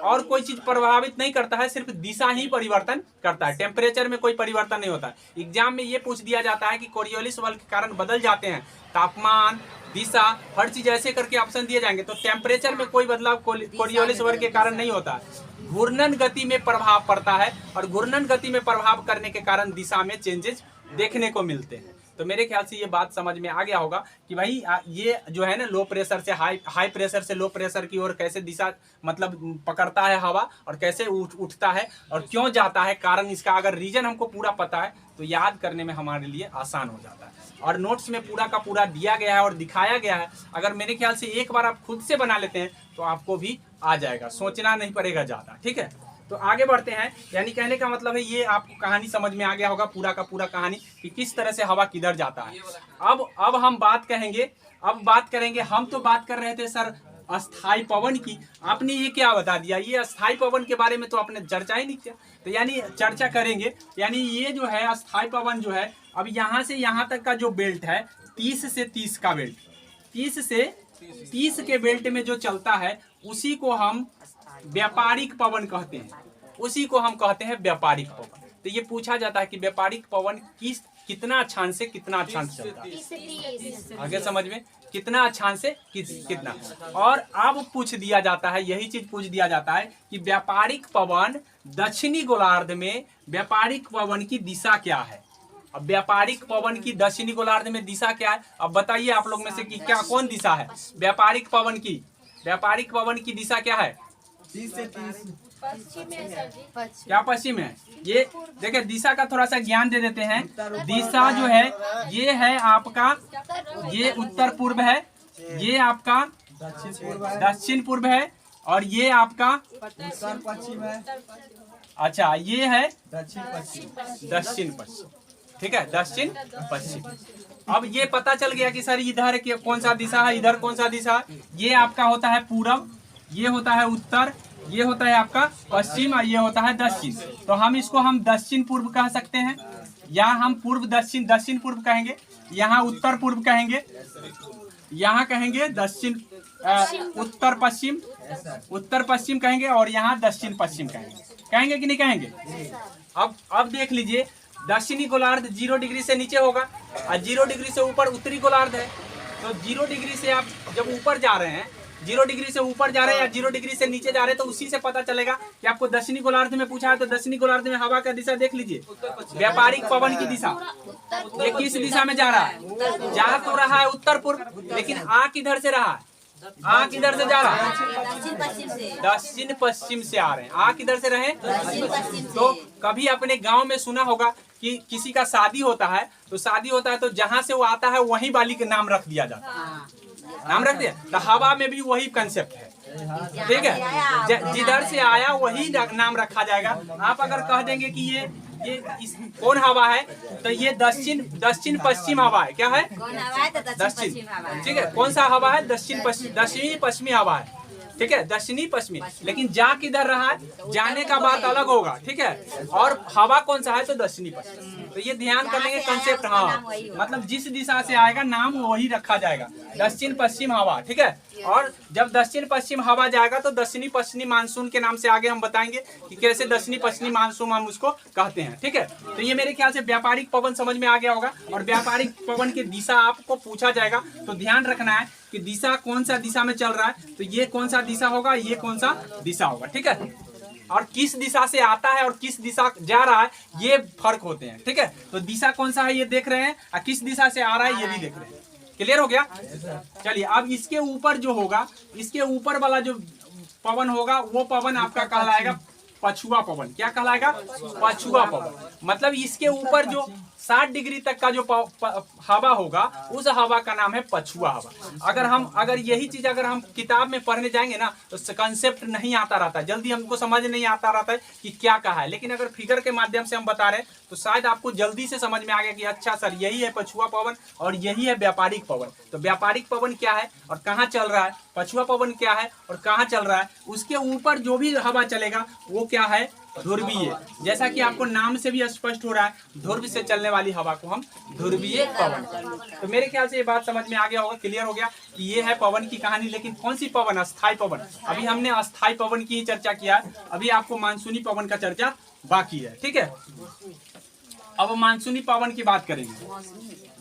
और कोई चीज प्रभावित नहीं करता है, सिर्फ दिशा ही परिवर्तन करता है। टेम्परेचर में कोई परिवर्तन नहीं होता है। एग्जाम में ये पूछ दिया जाता है कि कोरियोलिस बल के कारण बदल जाते हैं तापमान, दिशा, हर चीज ऐसे करके ऑप्शन दिए जाएंगे। तो टेम्परेचर में कोई बदलाव कोरियोलिस बल के कारण नहीं होता है। घूर्णन गति में प्रभाव पड़ता है और घूर्णन गति में प्रभाव करने के कारण दिशा में चेंजेस देखने को मिलते हैं। तो मेरे ख्याल से ये बात समझ में आ गया होगा कि भाई ये जो है ना लो प्रेशर से हाई प्रेशर से लो प्रेशर की ओर कैसे दिशा मतलब पकड़ता है हवा और कैसे उठता है और क्यों जाता है। कारण इसका अगर रीजन हमको पूरा पता है तो याद करने में हमारे लिए आसान हो जाता है। और नोट्स में पूरा का पूरा दिया गया है और दिखाया गया है। अगर मेरे ख्याल से एक बार आप खुद से बना लेते हैं तो आपको भी आ जाएगा, सोचना नहीं पड़ेगा ज़्यादा। ठीक है, तो आगे बढ़ते हैं। यानी कहने का मतलब है ये आपको कहानी समझ में आ गया होगा, पूरा का पूरा कहानी कि किस तरह से हवा किधर जाता है। अब हम बात करेंगे। हम तो बात कर रहे थे सर अस्थाई पवन की, आपने ये क्या बता दिया? ये अस्थाई पवन के बारे में तो आपने चर्चा ही नहीं किया। तो यानी चर्चा करेंगे। यानी ये जो है अस्थाई पवन जो है, अब यहाँ से यहाँ तक का जो बेल्ट है 30 से 30 का बेल्ट, 30 से 30 के बेल्ट में जो चलता है उसी को हम व्यापारिक पवन कहते हैं। उसी को हम कहते हैं व्यापारिक पवन। तो ये पूछा जाता है कि व्यापारिक पवन कितना अक्षांश से कितना अक्षांश चलता है। आगे समझ में, कितना अक्षांश से कितना। और अब पूछ दिया जाता है, यही चीज पूछ दिया जाता है कि व्यापारिक पवन दक्षिणी गोलार्ध में व्यापारिक पवन की दिशा क्या है। अब व्यापारिक पवन की दक्षिणी गोलार्ध में दिशा क्या है? अब बताइए आप लोग में से कि क्या कौन दिशा है व्यापारिक पवन की दिशा क्या है?
30 से 30
पश्चिम है सर जी।
क्या पश्चिम है? ये देखिए दिशा का थोड़ा सा ज्ञान दे देते हैं। दिशा जो है ये है आपका, ये उत्तर पूर्व है, ये आपका दक्षिण पूर्व है और ये आपका
उत्तर पश्चिम है।
अच्छा ये है
दक्षिण पश्चिम।
दक्षिण पश्चिम। ठीक है, दक्षिण पश्चिम। अब ये पता चल गया कि सर इधर कौन सा दिशा है, इधर कौन सा दिशा है। ये आपका होता है पूरब, ये होता है उत्तर, ये होता है आपका पश्चिम और ये होता है दक्षिण। तो हम इसको दक्षिण पूर्व कह सकते हैं, या हम पूर्व दक्षिण पूर्व कहेंगे, यहाँ उत्तर पूर्व कहेंगे, यहाँ कहेंगे दक्षिण उत्तर पश्चिम कहेंगे और यहाँ दक्षिण पश्चिम कहेंगे कि नहीं कहेंगे? अब देख लीजिए, दक्षिणी गोलार्ध 0 डिग्री से नीचे होगा और 0 डिग्री से ऊपर उत्तरी गोलार्ध है। तो 0 डिग्री से आप जब ऊपर जा रहे हैं, 0 डिग्री से ऊपर जा रहे हैं या 0 डिग्री से नीचे जा रहे हैं, तो उसी से पता चलेगा कि आपको दक्षिणी गोलार्ध में पूछा है तो दक्षिणी गोलार्ध में हवा का दिशा देख लीजिए, व्यापारिक पवन की दिशा ये किस दिशा में जा रहा है? जा तो रहा है उत्तर पूर्व, लेकिन आ किधर से रहा है? आ किधर से जा रहा है?
दक्षिण पश्चिम से।
दक्षिण पश्चिम से आ रहे हैं। आ किधर से रहे?
दक्षिण पश्चिम से।
तो कभी अपने गांव में सुना होगा कि किसी का शादी होता है, तो शादी होता है तो जहाँ से वो आता है वहीं वाली के नाम रख दिया जाता है।
हाँ।
नाम रख दिया। तो हवा में भी वही कंसेप्ट है, ठीक है। जिधर से आया वही नाम रखा जाएगा। आप अगर कह देंगे कि ये कौन हवा है, तो ये दक्षिण पश्चिम हवा है। क्या है?
कौन हवा है? तो दक्षिण
दक्षिण,
पश्चिम हवा है।
ठीक है। कौन सा हवा है? दक्षिणी पश्चिमी हवा है, ठीक है। दक्षिणी पश्चिमी। लेकिन जा किधर रहा है, जाने का बात अलग होगा, ठीक है। और हवा कौन सा है? तो दक्षिणी पश्चिम। तो ये ध्यान कर लेंगे कंसेप्ट। हाँ, मतलब जिस दिशा से आएगा नाम वही रखा जाएगा, दक्षिण पश्चिम हवा, ठीक है। और जब दक्षिण पश्चिम हवा जाएगा तो दक्षिणी पश्चिमी मानसून के नाम से आगे हम बताएंगे कि कैसे दक्षिणी पश्चिमी मानसून हम उसको कहते हैं, ठीक है। तो ये मेरे ख्याल से व्यापारिक पवन समझ में आ गया होगा। और व्यापारिक पवन की दिशा आपको पूछा जाएगा तो ध्यान रखना है कि दिशा कौन सा दिशा में चल रहा है, तो ये कौन सा दिशा होगा, ये कौन सा दिशा होगा, ठीक है। और किस दिशा से आता है और किस दिशा जा रहा है, ये फर्क होते हैं, ठीक है। तो दिशा कौन सा है ये देख रहे हैं, और किस दिशा से आ रहा है ये भी देख रहे हैं। क्लियर हो गया? चलिए, अब इसके ऊपर जो होगा, इसके ऊपर वाला जो पवन होगा वो पवन आपका कहलाएगा पछुआ पवन। क्या कहलाएगा? पछुआ पवन। मतलब इसके ऊपर जो 60 डिग्री तक का जो हवा होगा उस हवा का नाम है पछुआ हवा। अगर यही चीज अगर हम किताब में पढ़ने जाएंगे ना तो कंसेप्ट नहीं आता रहता, जल्दी हमको समझ नहीं आता रहता है कि क्या कहा है। लेकिन अगर फिगर के माध्यम से हम बता रहे हैं तो शायद आपको जल्दी से समझ में आ गया कि अच्छा सर यही है पछुआ पवन और यही है व्यापारिक पवन। तो व्यापारिक पवन क्या है और कहाँ चल रहा है, पछुआ पवन क्या है और कहाँ चल रहा है, उसके ऊपर जो भी हवा चलेगा वो क्या है? ध्रुवीय। जैसा कि आपको नाम से भी स्पष्ट हो रहा है, ध्रुव से चलने वाली हवा को हम ध्रुवीय पवन। तो मेरे ख्याल से ये बात समझ में आ गया होगा, क्लियर हो गया कि ये है पवन की कहानी। लेकिन कौन सी पवन? अस्थाई पवन। अभी हमने अस्थाई पवन की ही चर्चा किया है, अभी आपको मानसूनी पवन का चर्चा बाकी है, ठीक है। अब मानसूनी पवन की बात करेंगे।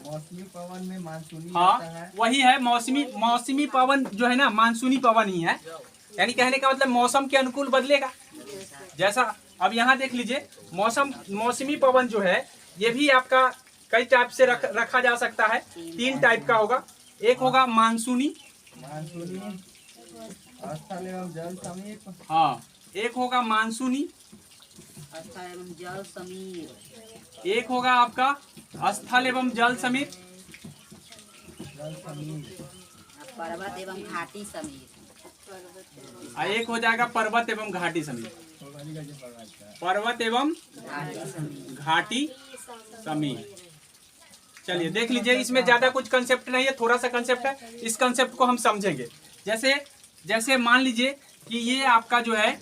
मौसमी पवन में मानसूनी
हाँ,
आता है।
वही है मौसमी पवन जो है ना, मानसूनी पवन ही है। यानी कहने का मतलब मौसम के अनुकूल बदलेगा। जैसा अब यहाँ देख लीजिए, मौसमी पवन जो है ये भी आपका कई टाइप से रखा जा सकता है। 3 टाइप का होगा। एक होगा मानसूनी,
स्थल एवं जल समीप।
हाँ, एक होगा मानसूनी,
स्थल एवं जल समीप।
एक होगा आपका स्थल एवं जल समीप,
पर्वत एवं घाटी समीप।
और एक हो जाएगा पर्वत एवं घाटी समीप। पर्वत एवं घाटी समीप। चलिए देख लीजिए, इसमें ज्यादा कुछ कंसेप्ट नहीं है, थोड़ा सा कंसेप्ट है। इस कंसेप्ट को हम समझेंगे। जैसे मान लीजिए कि ये आपका जो है,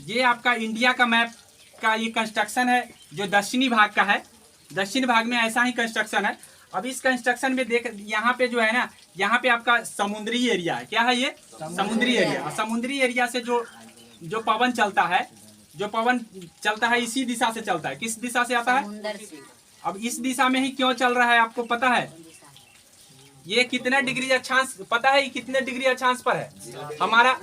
ये आपका इंडिया का मैप का ये कंस्ट्रक्शन है जो दक्षिणी भाग का है। दक्षिण भाग में ऐसा ही कंस्ट्रक्शन है। अब इस कंस्ट्रक्शन में देख, यहाँ पे जो है ना, यहाँ पे आपका समुद्री एरिया है। क्या है ये? समुद्री एरिया। समुद्री एरिया से जो पवन चलता है इसी दिशा से चलता है। किस दिशा से आता है?
समुंदर से।
अब इस दिशा में ही क्यों चल रहा है आपको पता है? ये कितना डिग्री अक्षांश पता है? कितने डिग्री अक्षांश पर है? हमारा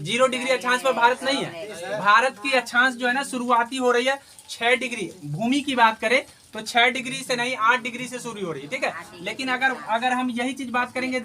0 डिग्री अक्षांश पर भारत नहीं है। भारत की अक्षांश जो है ना शुरुआती हो रही है 6 डिग्री। भूमि की बात करें तो 6 डिग्री से नहीं 8 डिग्री से शुरू हो रही है, ठीक है। लेकिन अगर हम यही चीज बात करेंगे,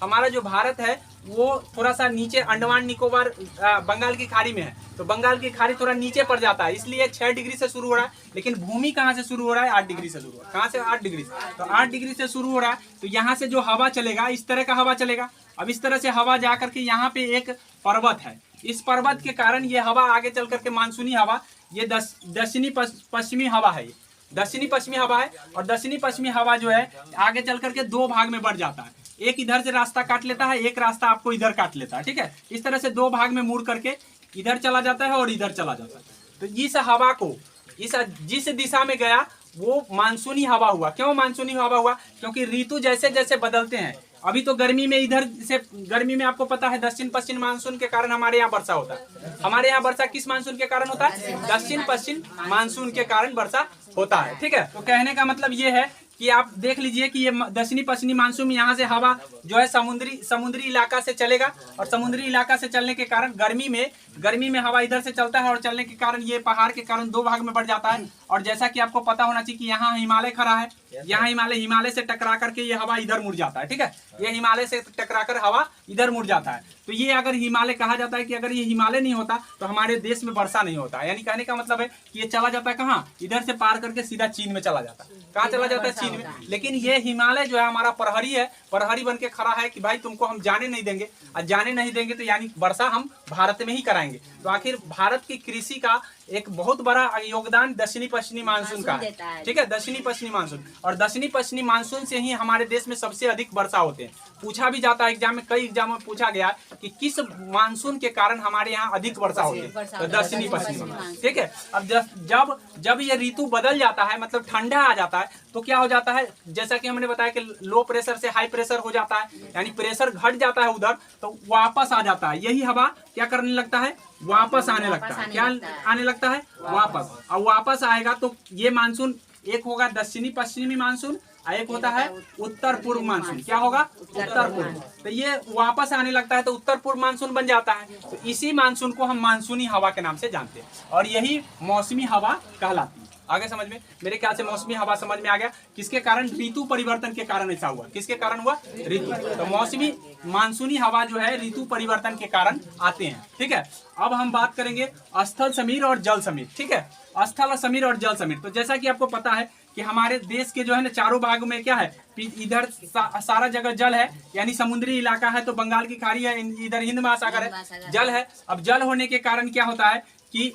हमारा जो भारत है वो थोड़ा सा नीचे अंडमान निकोबार बंगाल की खाड़ी में है। तो बंगाल की खाड़ी थोड़ा नीचे पड़ जाता है, इसलिए 6 डिग्री से शुरू हो रहा है। लेकिन भूमि कहाँ से शुरू हो रहा है? 8 डिग्री से शुरू हो रहा है। कहाँ से? 8 डिग्री से। तो 8 डिग्री से शुरू हो रहा है। तो यहाँ से जो हवा चलेगा इस तरह का हवा चलेगा। अब इस तरह से हवा जा करके यहाँ पे एक पर्वत है। इस पर्वत के कारण ये हवा आगे चल करके मानसूनी हवा, ये दक्षिणी पश्चिमी हवा है। दक्षिणी पश्चिमी हवा है। और दक्षिणी पश्चिमी हवा जो है आगे चल करके 2 भाग में बढ़ जाता है। एक इधर से रास्ता काट लेता है, एक रास्ता आपको इधर काट लेता है, ठीक है। इस तरह से 2 भाग में मुड़ करके इधर चला जाता है और इधर चला जाता है। तो इस हवा को जिस दिशा में गया वो मानसूनी हवा हुआ। क्यों मानसूनी हवा हुआ? क्योंकि ऋतु जैसे जैसे बदलते हैं। अभी तो गर्मी में आपको पता है दक्षिण पश्चिम मानसून के कारण हमारे यहाँ वर्षा होता है। हमारे यहाँ वर्षा किस मानसून के कारण होता है? दक्षिण पश्चिम मानसून के कारण वर्षा होता है, ठीक है। तो कहने का मतलब ये है कि आप देख लीजिए कि ये दक्षिणी पश्चिमी मानसून, यहाँ से हवा जो है समुद्री इलाका से चलेगा। और समुद्री इलाका से चलने के कारण गर्मी में हवा इधर से चलता है और चलने के कारण ये पहाड़ के कारण 2 भाग में बढ़ जाता है। और जैसा कि आपको पता होना चाहिए कि यहाँ हिमालय खड़ा है, यहाँ हिमालय से टकरा करके ये हवा इधर मुड़ जाता है, ठीक है। ये हिमालय से टकरा कर हवा इधर मुड़ जाता है। तो ये अगर हिमालय, कहा जाता है कि अगर ये हिमालय नहीं होता तो हमारे देश में वर्षा नहीं होता। यानी कहने का मतलब है कि ये चला जाता है कहाँ, इधर से पार करके सीधा चीन में चला जाता है। कहाँ चला जाता है? चीन में। लेकिन ये हिमालय जो है हमारा प्रहरी है, प्रहरी बन के खड़ा है कि भाई तुमको हम जाने नहीं देंगे, और जाने नहीं देंगे तो यानी वर्षा हम भारत में ही कराएंगे। तो आखिर भारत की कृषि का एक बहुत बड़ा योगदान दक्षिणी पश्चिमी मानसून का है, ठीक है। दक्षिणी पश्चिमी मानसून, और दक्षिणी पश्चिमी मानसून से ही हमारे देश में सबसे अधिक वर्षा होते हैं। पूछा भी जाता है एग्जाम में, कई एग्जाम में पूछा गया कि किस मानसून के कारण हमारे यहाँ अधिक वर्षा होती है, तो दक्षिणी पश्चिमी, ठीक है। अब जब ये ऋतु बदल जाता है, मतलब ठंडा आ जाता है, तो क्या हो जाता है, जैसा कि हमने बताया कि लो प्रेशर से हाई प्रेशर हो जाता है, यानी प्रेशर घट जाता है उधर, तो वापस आ जाता है। यही हवा क्या करने लगता है, वापस आने लगता है। क्या आने लगता है? वापस। और वापस आएगा तो ये मानसून एक होगा दक्षिणी पश्चिमी मानसून, और एक होता है उत्तर पूर्व मानसून। क्या होगा? उत्तर पूर्व। तो ये वापस आने लगता है तो उत्तर पूर्व मानसून बन जाता है। तो इसी मानसून को हम मानसूनी हवा के नाम से जानते हैं, और यही मौसमी हवा कहलाती है। आगे समझ में? मेरे ख्याल से मौसमी हवा समझ में आ गया। किसके कारण? ऋतु परिवर्तन के कारण ऐसा हुआ। किसके कारण हुआ? ऋतु। तो मौसमी मानसूनी हवा जो है ऋतु परिवर्तन के कारण आते हैं, ठीक है। अब हम बात करेंगे स्थल समीर और जल समीर, ठीक है। स्थल समीर और जल समीर, तो जैसा कि आपको पता है कि हमारे देश के जो है ना चारों भागों में क्या है, इधर सारा जगह जल है, यानी समुद्री इलाका है, तो बंगाल की खाड़ी है, इधर हिंद महासागर है, जल है। अब जल होने के कारण क्या होता है कि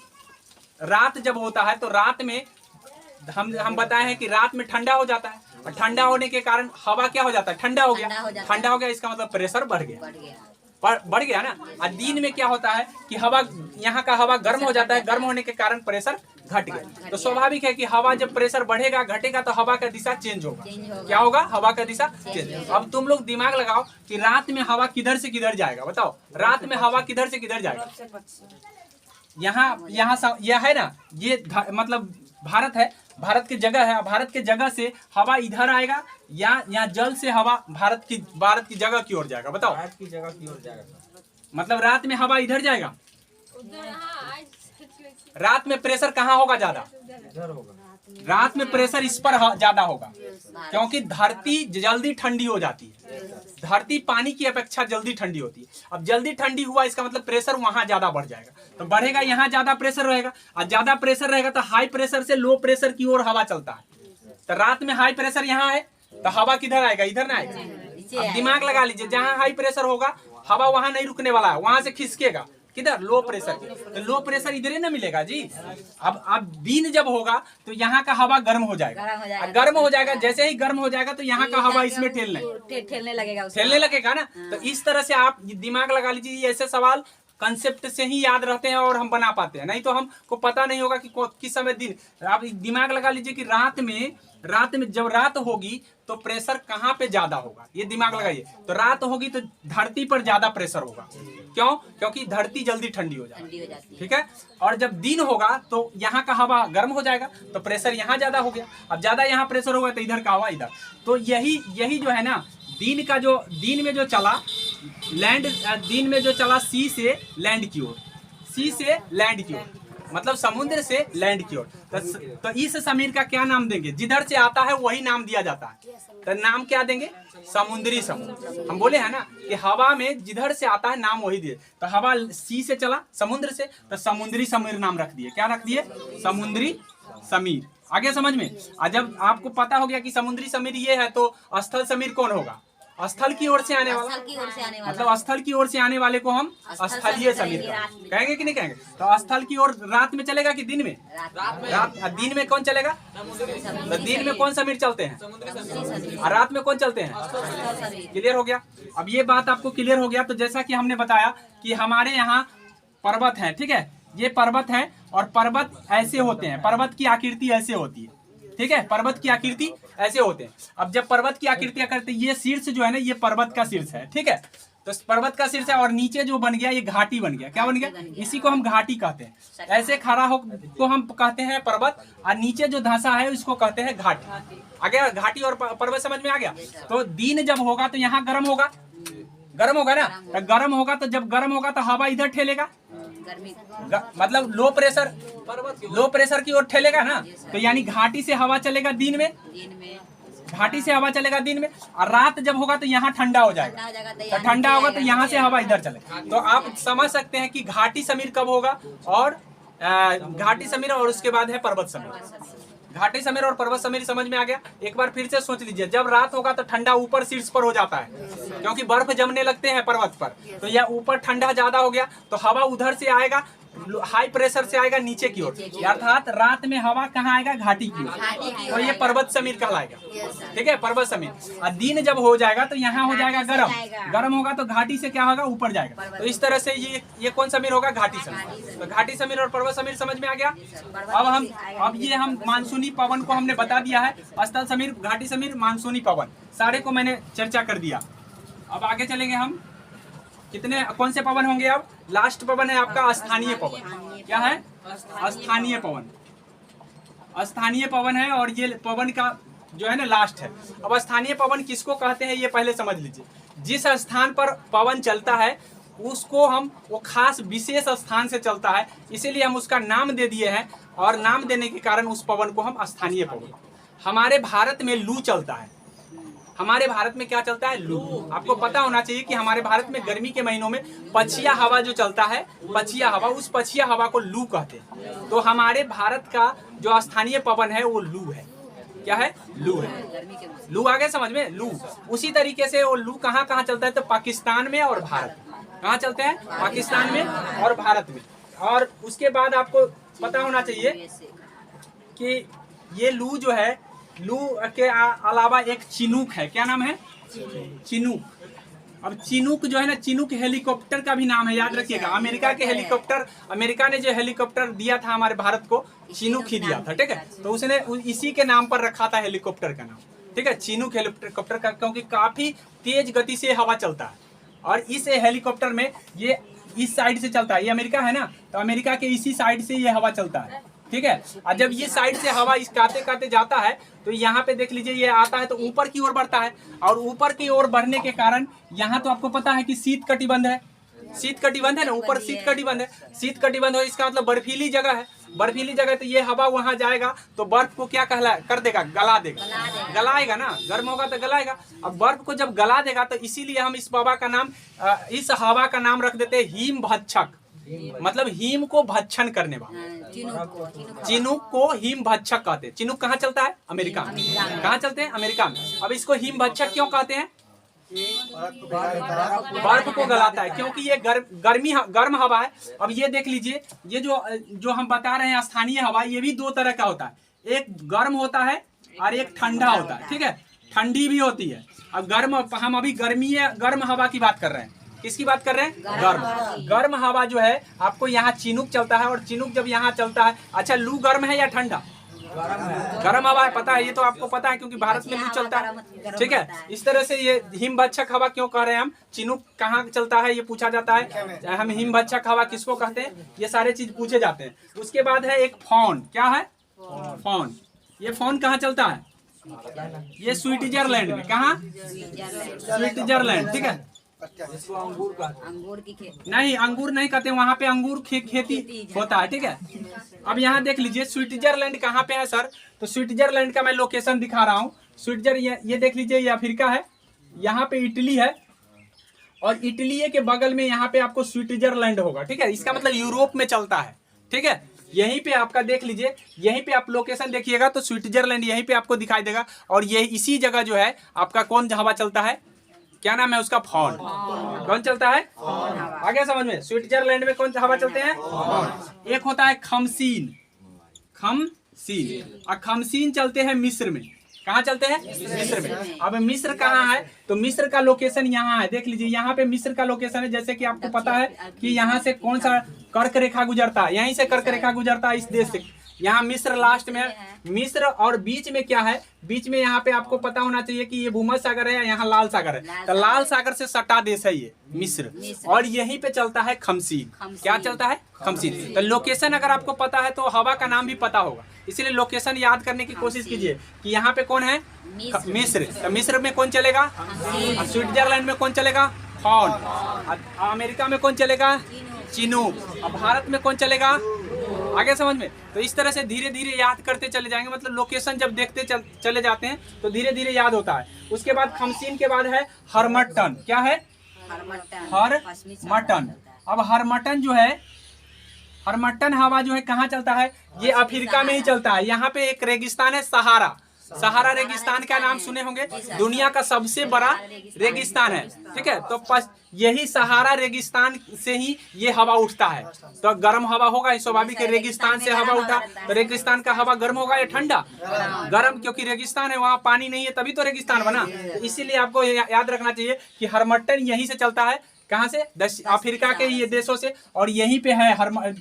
रात जब होता है तो रात में हम बताए हैं कि रात में ठंडा हो जाता है, और ठंडा होने के कारण हवा क्या हो जाता है, ठंडा हो गया। ठंडा हो गया इसका मतलब प्रेशर बढ़ गया ना। और दिन में क्या होता है कि हवा, यहाँ का हवा गर्म हो जाता है, गर्म होने के कारण प्रेशर घट गया। तो स्वाभाविक है कि हवा जब प्रेशर बढ़ेगा घटेगा तो हवा का दिशा चेंज होगा। क्या होगा? हवा का दिशा चेंज। अब तुम लोग दिमाग लगाओ कि रात में हवा किधर से किधर जाएगा, बताओ। रात में हवा किधर से किधर जाएगा? यहाँ यह है ना, ये मतलब भारत है, भारत की जगह है, भारत के जगह से हवा इधर आएगा, या यहाँ जल से हवा भारत की जगह की ओर जाएगा, बताओ।
भारत की जगह की ओर जाएगा,
मतलब रात में हवा इधर जाएगा। रात में प्रेशर कहाँ होगा ज्यादा?
इधर होगा।
रात में प्रेशर इस पर ज्यादा होगा, क्योंकि धरती जल्दी ठंडी हो जाती है। धरती पानी की अपेक्षा जल्दी ठंडी होती है। अब जल्दी ठंडी हुआ इसका मतलब प्रेशर वहां ज्यादा बढ़ जाएगा, तो बढ़ेगा, यहाँ ज्यादा प्रेशर रहेगा, और ज्यादा प्रेशर रहेगा तो हाई प्रेशर से लो प्रेशर की ओर हवा चलता है। तो रात में हाई प्रेशर यहाँ है तो हवा किधर आएगा? इधर ना आएगा। अब दिमाग लगा लीजिए, जहाँ हाई प्रेशर होगा हवा वहां नहीं रुकने वाला है, वहां से खिसकेगा किधर? Low pressure. तो लो प्रेशर इधर ही ना मिलेगा जी। अब दिन जब होगा तो यहाँ का हवा गर्म हो जाएगा, गर्म हो जाएगा। जैसे ही गर्म हो जाएगा तो यहाँ का हवा इसमें ठेलने लगेगा ना। तो इस तरह से आप दिमाग लगा लीजिए, ऐसे सवाल कंसेप्ट से ही याद रहते हैं और हम बना पाते हैं, नहीं तो हमको पता नहीं होगा कि किस समय दिन। आप दिमाग लगा लीजिए कि रात में जब रात होगी तो प्रेशर कहाँ पे ज्यादा होगा, ये दिमाग लगाइए। तो रात होगी तो धरती पर ज्यादा प्रेशर होगा। क्यों? क्योंकि धरती जल्दी ठंडी हो जाती है, ठीक है। और जब दिन होगा तो यहाँ का हवा गर्म हो जाएगा, तो प्रेशर यहाँ ज्यादा हो गया। अब ज्यादा यहाँ प्रेशर होगा तो इधर का हवा इधर। तो यही जो है ना, दिन में जो चला लैंड, दिन में जो चला सी से लैंड की ओर, सी से लैंड की ओर, मतलब समुद्र से लैंड की ओर। तो इस समीर का क्या नाम देंगे? जिधर से आता है वही नाम दिया जाता है, तो नाम क्या देंगे? समुद्री समुद्र। हम बोले हैं ना कि हवा में जिधर से आता है नाम वही दिए। तो हवा सी से चला समुद्र से, तो समुद्री समीर नाम रख दिए। क्या रख दिए? समुद्री समीर। आगे समझ में? जब आपको पता हो गया कि समुद्री समीर ये है तो स्थल समीर कौन होगा? स्थल की ओर से आने वाला, मतलब स्थल की ओर से आने वाले को हम स्थलीय समीर कहेंगे कि नहीं कहेंगे? तो स्थल की ओर रात में चलेगा कि दिन में? रात। दिन में कौन चलेगा? तो दिन में कौन समीर चलते हैं? और रात में कौन चलते हैं? क्लियर हो गया? अब ये बात आपको क्लियर हो गया। तो जैसा कि हमने बताया कि हमारे यहाँ पर्वत है, ठीक है, ये पर्वत है, और पर्वत ऐसे होते हैं, पर्वत की आकृति ऐसे होती है, ठीक है। पर्वत की आकृति ऐसे होते हैं। अब जब पर्वत की आकृति करते, ये शीर्ष जो है ना, ये पर्वत का शीर्ष है, ठीक है। तो पर्वत का शीर्ष है, और नीचे जो बन गया ये घाटी बन गया। क्या बन गया? इसी को हम घाटी कहते हैं। ऐसे खड़ा हो तो हम कहते हैं पर्वत, और नीचे जो धंसा है उसको कहते हैं घाटी। आ गया? घाटी और पर्वत समझ में आ गया? तो दिन जब होगा तो यहाँ गर्म होगा, गर्म होगा ना। तो गर्म होगा, तो जब गर्म होगा तो हवा इधर ठेलेगा, मतलब लो प्रेशर की ओर ठेलेगा ना। तो यानी घाटी से हवा चलेगा दिन में, घाटी से हवा चलेगा दिन में, और रात जब होगा तो यहाँ ठंडा हो जाएगा।
ठंडा हो जाएगा
तो ठंडा होगा तो यहाँ से हवा इधर चलेगा। तो आप समझ सकते हैं कि घाटी समीर कब होगा, और घाटी समीर और उसके बाद है पर्वत समीर। घाटी समीर और पर्वत समीर समझ में आ गया। एक बार फिर से सोच लीजिए, जब रात होगा तो ठंडा ऊपर शीर्ष पर हो जाता है, क्योंकि बर्फ जमने लगते हैं पर्वत पर, तो यह ऊपर ठंडा ज्यादा हो गया, तो हवा उधर से आएगा, हाई प्रेशर से आएगा नीचे की ओर, अर्थात रात में हवा कहाँ आएगा, घाटी की ओर, तो ये पर्वत समीर कहलाएगा। ठीक है, पर्वत समीर। और दिन जब हो जाएगा तो यहाँ हो जाएगा गर्म, गर्म होगा तो घाटी से क्या होगा, ऊपर जाएगा। तो इस तरह से ये कौन समीर होगा, घाटी समीर। तो घाटी समीर और पर्वत समीर समझ में आ गया। अब ये हम मानसूनी पवन को हमने बता दिया है, स्थल समीर, घाटी समीर, मानसूनी पवन, सारे को मैंने चर्चा कर दिया। अब आगे चलेंगे हम, कितने कौन से पवन होंगे। अब लास्ट पवन है आपका स्थानीय पवन। क्या है, स्थानीय पवन। स्थानीय पवन है, और ये पवन का जो है ना लास्ट है। अब स्थानीय पवन किसको कहते हैं ये पहले समझ लीजिए। जिस स्थान पर पवन चलता है उसको हम, वो खास विशेष स्थान से चलता है, इसीलिए हम उसका नाम दे दिए हैं, और नाम देने के कारण उस पवन को हम स्थानीय पवन। हमारे भारत में लू चलता है। हमारे भारत में क्या चलता है, लू। आपको पता होना चाहिए कि हमारे भारत में गर्मी के महीनों में पछिया हवा जो चलता है, पछिया हवा, उस पछिया हवा को लू कहते हैं। तो हमारे भारत का जो स्थानीय पवन है वो लू है। क्या है, लू है। लू आ गया समझ में, लू। उसी तरीके से वो लू कहाँ कहाँ चलता है, तो पाकिस्तान में और भारत। कहाँ चलते हैं, पाकिस्तान में और भारत में। और उसके बाद आपको पता होना चाहिए कि ये लू जो है, लू के अलावा एक चिनूक है। क्या नाम है, चिनूक। अब चिनूक जो है ना, चिनूक हेलीकॉप्टर का भी नाम है, याद रखिएगा। अमेरिका के हेलीकॉप्टर, अमेरिका ने जो हेलीकॉप्टर दिया था हमारे भारत को, चिनूक ही दिया था। ठीक है, तो उसने इसी के नाम पर रखा था हेलीकॉप्टर का नाम। ठीक है, चिनूक हेलीकॉप्टर का, क्योंकि काफी तेज गति से हवा चलता है, और इस हेलीकॉप्टर में ये इस साइड से चलता है। ये अमेरिका है ना, तो अमेरिका के इसी साइड से ये हवा चलता है। ठीक है, और जब ये साइड से हवा इस काते जाता है तो यहाँ पे देख लीजिए, ये आता है तो ऊपर की ओर बढ़ता है, और ऊपर की ओर बढ़ने के कारण यहाँ तो आपको पता है कि शीत कटिबंध है। शीत कटिबंध है ना, ऊपर शीत कटिबंध है। शीत कटिबंध हो, इसका मतलब बर्फीली जगह है। बर्फीली जगह, तो ये हवा वहां जाएगा तो बर्फ को क्या कर देगा, गला देगा। गलाएगा ना, गर्म होगा तो गलाएगा। अब बर्फ को जब गला देगा तो इसीलिए हम इस हवा का नाम, इस हवा का नाम रख देते हैं हिम भक्षक, मतलब हिम को भक्षण करने वाला। चिनूक को हिम भक्षक कहते हैं। चिनूक कहाँ चलता है, अमेरिका में। कहाँ चलते हैं, अमेरिका में। अब इसको हिम भक्षक क्यों कहते हैं, बर्फ को गलाता है, क्योंकि ये गर्म हवा है। अब ये देख लीजिए, ये जो हम बता रहे हैं स्थानीय हवा, ये भी दो तरह का होता है। एक गर्म होता है और एक ठंडा होता है। ठीक है, ठंडी भी होती है। अब हम अभी गर्म हवा की बात कर रहे हैं। किसकी बात कर रहे हैं, गर्म हवा जो है आपको यहाँ चिनूक चलता है, और चिनूक जब यहाँ चलता है, अच्छा लू गर्म है या ठंडा, गर्म हवा है, पता है, ये तो आपको पता है क्योंकि भारत में लू चलता है। ठीक है, इस तरह से ये हिम भक्षक हवा क्यों कह रहे हैं हम, चिनूक कहाँ चलता है ये पूछा जाता है। हम हिम भक्षक हवा किसको कहते हैं, ये सारे चीज पूछे जाते हैं। उसके बाद है एक फॉन। क्या है, फॉन। ये फॉन कहाँ चलता है, ये स्विट्जरलैंड में। कहाँ, स्विट्जरलैंड। ठीक है,
अंगूर की खेती
नहीं, अंगूर नहीं कहते, वहाँ पे अंगूर खेती होता है। ठीक है, अब यहाँ देख लीजिए स्विट्जरलैंड कहाँ पे है सर, तो स्विट्जरलैंड का मैं लोकेशन दिखा रहा हूँ। ये देख लीजिए, ये अफ्रीका है, यहाँ पे इटली है, और इटली के बगल में यहाँ पे आपको स्विट्जरलैंड होगा। ठीक है, इसका मतलब यूरोप में चलता है। ठीक है, यहीं पे आपका देख लीजिए, यहीं पे आप लोकेशन देखिएगा तो स्विट्जरलैंड यहीं पे आपको दिखाई देगा, और ये इसी जगह जो है आपका कौन हवा चलता है, क्या नाम है उसका, फॉन। कौन चलता है, आगे समझ में। स्विट्जरलैंड में कौन हवा चलते हैं, एक होता है खमसीन। और खमसीन चलते हैं मिस्र में। कहाँ चलते हैं, मिस्र में। अब मिस्र कहाँ है, तो मिस्र का लोकेशन यहाँ है, देख लीजिए, यहाँ पे मिस्र का लोकेशन है। जैसे कि आपको पता है कि यहाँ से कौन सा कर्क रेखा गुजरता है, यहीं से कर्क रेखा गुजरता है इस देश से। यहाँ मिस्र लास्ट में है, मिस्र, और बीच में क्या है, बीच में यहाँ पे आपको पता होना चाहिए कि ये भूमध्य सागर है, यहाँ लाल सागर है। तो लाल सागर से सटा देश है ये मिस्र, और यहीं पे चलता है खमसीन। क्या चलता है, खमसीन। तो लोकेशन अगर आपको पता है तो हवा का नाम भी पता होगा, इसलिए लोकेशन याद करने की कोशिश कीजिए कि यहाँ पे कौन है, मिस्र। तो मिस्र में कौन चलेगा, स्विट्जरलैंड में कौन चलेगा, फॉन। अमेरिका में कौन चलेगा, चिनूक। और भारत में कौन चलेगा, आगे समझ में। तो इस तरह से धीरे धीरे याद करते चले जाएंगे, मतलब लोकेशन जब देखते चले जाते हैं तो धीरे धीरे याद होता है। उसके बाद खमसीन के बाद है हरमट्टन। क्या है? हरमट्टन। अब हरमट्टन जो है, हरमट्टन हवा जो है कहाँ चलता है? ये अफ्रीका में ही चलता है। यहाँ पे एक रेगिस्तान है सहारा। सहारा रेगिस्तान का नाम सुने होंगे, दुनिया का सबसे बड़ा रेगिस्तान है। ठीक है, तो यही सहारा रेगिस्तान से ही ये हवा उठता है। तो गर्म हवा होगा, स्वाभाविक है, रेगिस्तान से हवा उठा तो रेगिस्तान का हवा गर्म होगा या ठंडा? गर्म, क्योंकि रेगिस्तान है, वहाँ पानी नहीं है, तभी तो रेगिस्तान बना। इसीलिए आपको याद रखना चाहिए कि हरमट्टन यहीं से चलता है। कहाँ से? अफ्रीका के ये देशों से। और यहीं पे है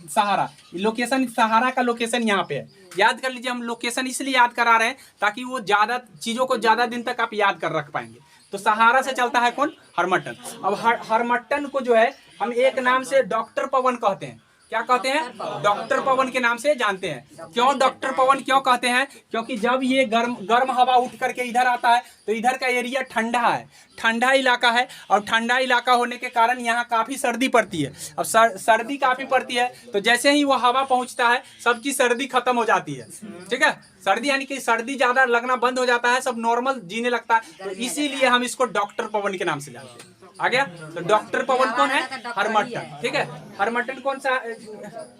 सहारा लोकेशन। सहारा का लोकेशन यहाँ पे है। याद कर लीजिए, हम लोकेशन इसलिए याद करा रहे हैं ताकि वो ज्यादा चीजों को ज्यादा दिन तक आप याद कर रख पाएंगे। तो सहारा से चलता है कौन? हरमट्टन। अब हरमट्टन को जो है हम एक नाम से डॉक्टर पवन कहते हैं। क्या कहते हैं? डॉक्टर पवन के नाम से जानते हैं। क्यों डॉक्टर पवन क्यों कहते हैं? क्योंकि जब ये गर्म हवा उठ करके इधर आता है तो इधर का एरिया ठंडा है, ठंडा इलाका है। और ठंडा इलाका होने के कारण यहाँ काफ़ी सर्दी पड़ती है। अब सर्दी काफ़ी पड़ती है तो जैसे ही वो हवा पहुँचता है सबकी सर्दी खत्म हो जाती है। ठीक है, सर्दी यानी कि सर्दी ज़्यादा लगना बंद हो जाता है, सब नॉर्मल जीने लगता है। तो इसीलिए हम इसको डॉक्टर पवन के नाम से जानते हैं। आ गया? तो डॉक्टर पवन कौन है? हरमट्टन। ठीक है, हरमट्टन कौन सा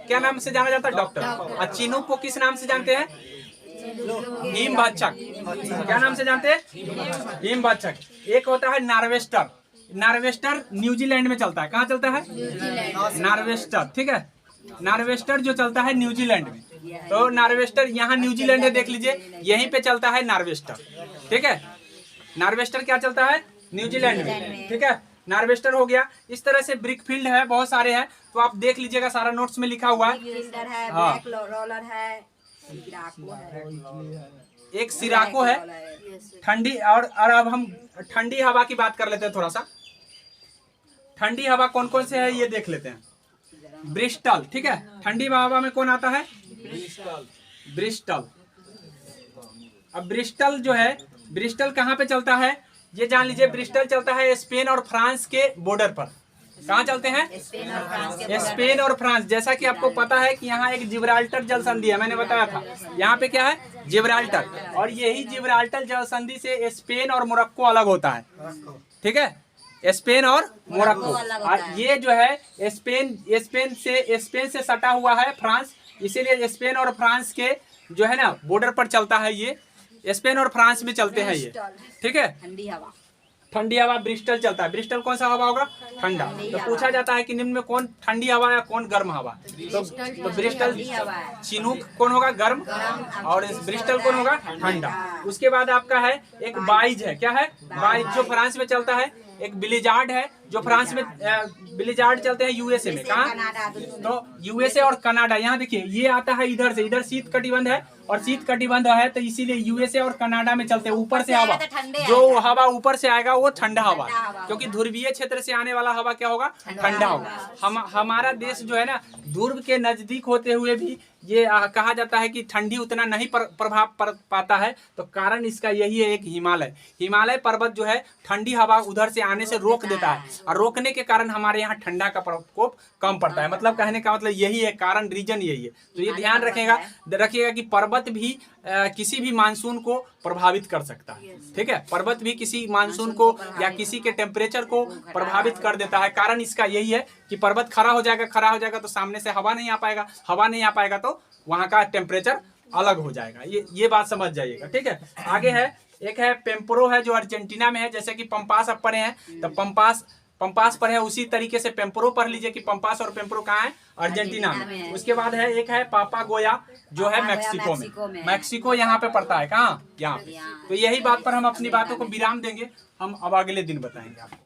क्या नाम से जाना जाता है? डॉक्टर। और चिनूक को किस नाम से जानते हैं? हिमभक्षक। क्या नाम से जानते हैं? हिमभक्षक। एक होता है नार्वेस्टर। नार्वेस्टर न्यूजीलैंड में चलता है। कहाँ चलता है? नार्वेस्टर। ठीक है, नार्वेस्टर जो चलता है न्यूजीलैंड में। तो नार्वेस्टर यहाँ न्यूजीलैंड है, देख लीजिए, यहीं पे चलता है नार्वेस्टर। ठीक है, नार्वेस्टर क्या चलता है? न्यूजीलैंड में। ठीक है, नार्वेस्टर हो गया। इस तरह से ब्रिक फील्ड है, बहुत सारे हैं, तो आप देख लीजिएगा, सारा नोट्स में लिखा हुआ है। हाँ, एक सिराको है, ठंडी। और अब हम ठंडी हवा की बात कर लेते हैं थोड़ा सा। ठंडी हवा कौन कौन से है ये देख लेते हैं। ब्रिस्टल। ठीक है, ठंडी हवा में कौन आता है? ब्रिस्टल। अब ब्रिस्टल जो है, ब्रिस्टल कहाँ पे चलता है ये जान लीजिए। ब्रिस्टल चलता है स्पेन और फ्रांस के बॉर्डर पर। कहाँ चलते हैं? स्पेन और फ्रांस। जैसा कि आपको पता है कि यहाँ एक जिब्राल्टर जल संधि है, मैंने बताया था। यहाँ पे क्या है? जिब्राल्टर। और यही जिब्राल्टर जल संधि से स्पेन और मोरक्को अलग होता है। ठीक है, स्पेन और मोरक्को। और ये जो है स्पेन से सटा हुआ है फ्रांस, इसीलिए स्पेन और फ्रांस के जो है ना बॉर्डर पर चलता है। ये स्पेन और फ्रांस में चलते हैं ये। ठीक है, ठंडी हवा ब्रिस्टल चलता है। ब्रिस्टल कौन सा हवा होगा? ठंडा। तो पूछा जाता है कि निम्न में कौन ठंडी हवा या कौन गर्म हवा? तो ब्रिस्टल। चिनूक कौन होगा? गर्म। और ब्रिस्टल कौन होगा? ठंडा। उसके बाद आपका है एक बाइज है। क्या है? बाइज, जो फ्रांस में चलता है। एक बिलिजार्ड है जो फ्रांस में, बिलिजार्ड चलते हैं यूएसए में। कहाँ? तो यूएसए और कनाडा। यहाँ देखिए, ये आता है इधर से, इधर शीत कटिबंध है और शीत कटिबंध है, तो इसीलिए यूएसए और कनाडा में चलते हैं। ऊपर से हवा, जो हवा ऊपर से आएगा वो ठंडा हवा, क्योंकि ध्रुवीय क्षेत्र से आने वाला हवा क्या होगा? ठंडा होगा। हमारा देश जो है ना, ध्रुव के नजदीक होते हुए भी ये कहा जाता है कि ठंडी उतना नहीं प्रभाव पाता है। तो कारण इसका यही है, एक हिमालय पर्वत जो है ठंडी हवा उधर से आने से रोक देता है, और रोकने के कारण हमारे यहाँ ठंडा का प्रकोप कम पड़ता है। मतलब कहने का मतलब यही है, कारण रीजन यही है। तो ये ध्यान रखिएगा कि पर्वत भी किसी भी मानसून को प्रभावित कर सकता है। ठीक है, पर्वत भी किसी मानसून को या किसी के टेम्परेचर को प्रभावित कर देता है। कारण इसका यही है कि पर्वत खड़ा हो जाएगा तो सामने से हवा नहीं आ पाएगा, तो वहाँ का टेम्परेचर अलग हो जाएगा। ये बात समझ जाइएगा। ठीक है, आगे है एक है पेम्परो है, जो अर्जेंटीना में है। जैसे कि पंपास आप पढ़े हैं, तो पंपास पर है, उसी तरीके से पेम्परो पढ़ लीजिए कि पंपास और पेम्परो कहाँ है? अर्जेंटीना में। उसके बाद है एक है पापागोया, जो है मैक्सिको में। मैक्सिको यहाँ पे पड़ता है। कहाँ? यहाँ पे। तो यही बात पर हम अपनी बातों को विराम देंगे, हम अब अगले दिन बताएंगे आपको।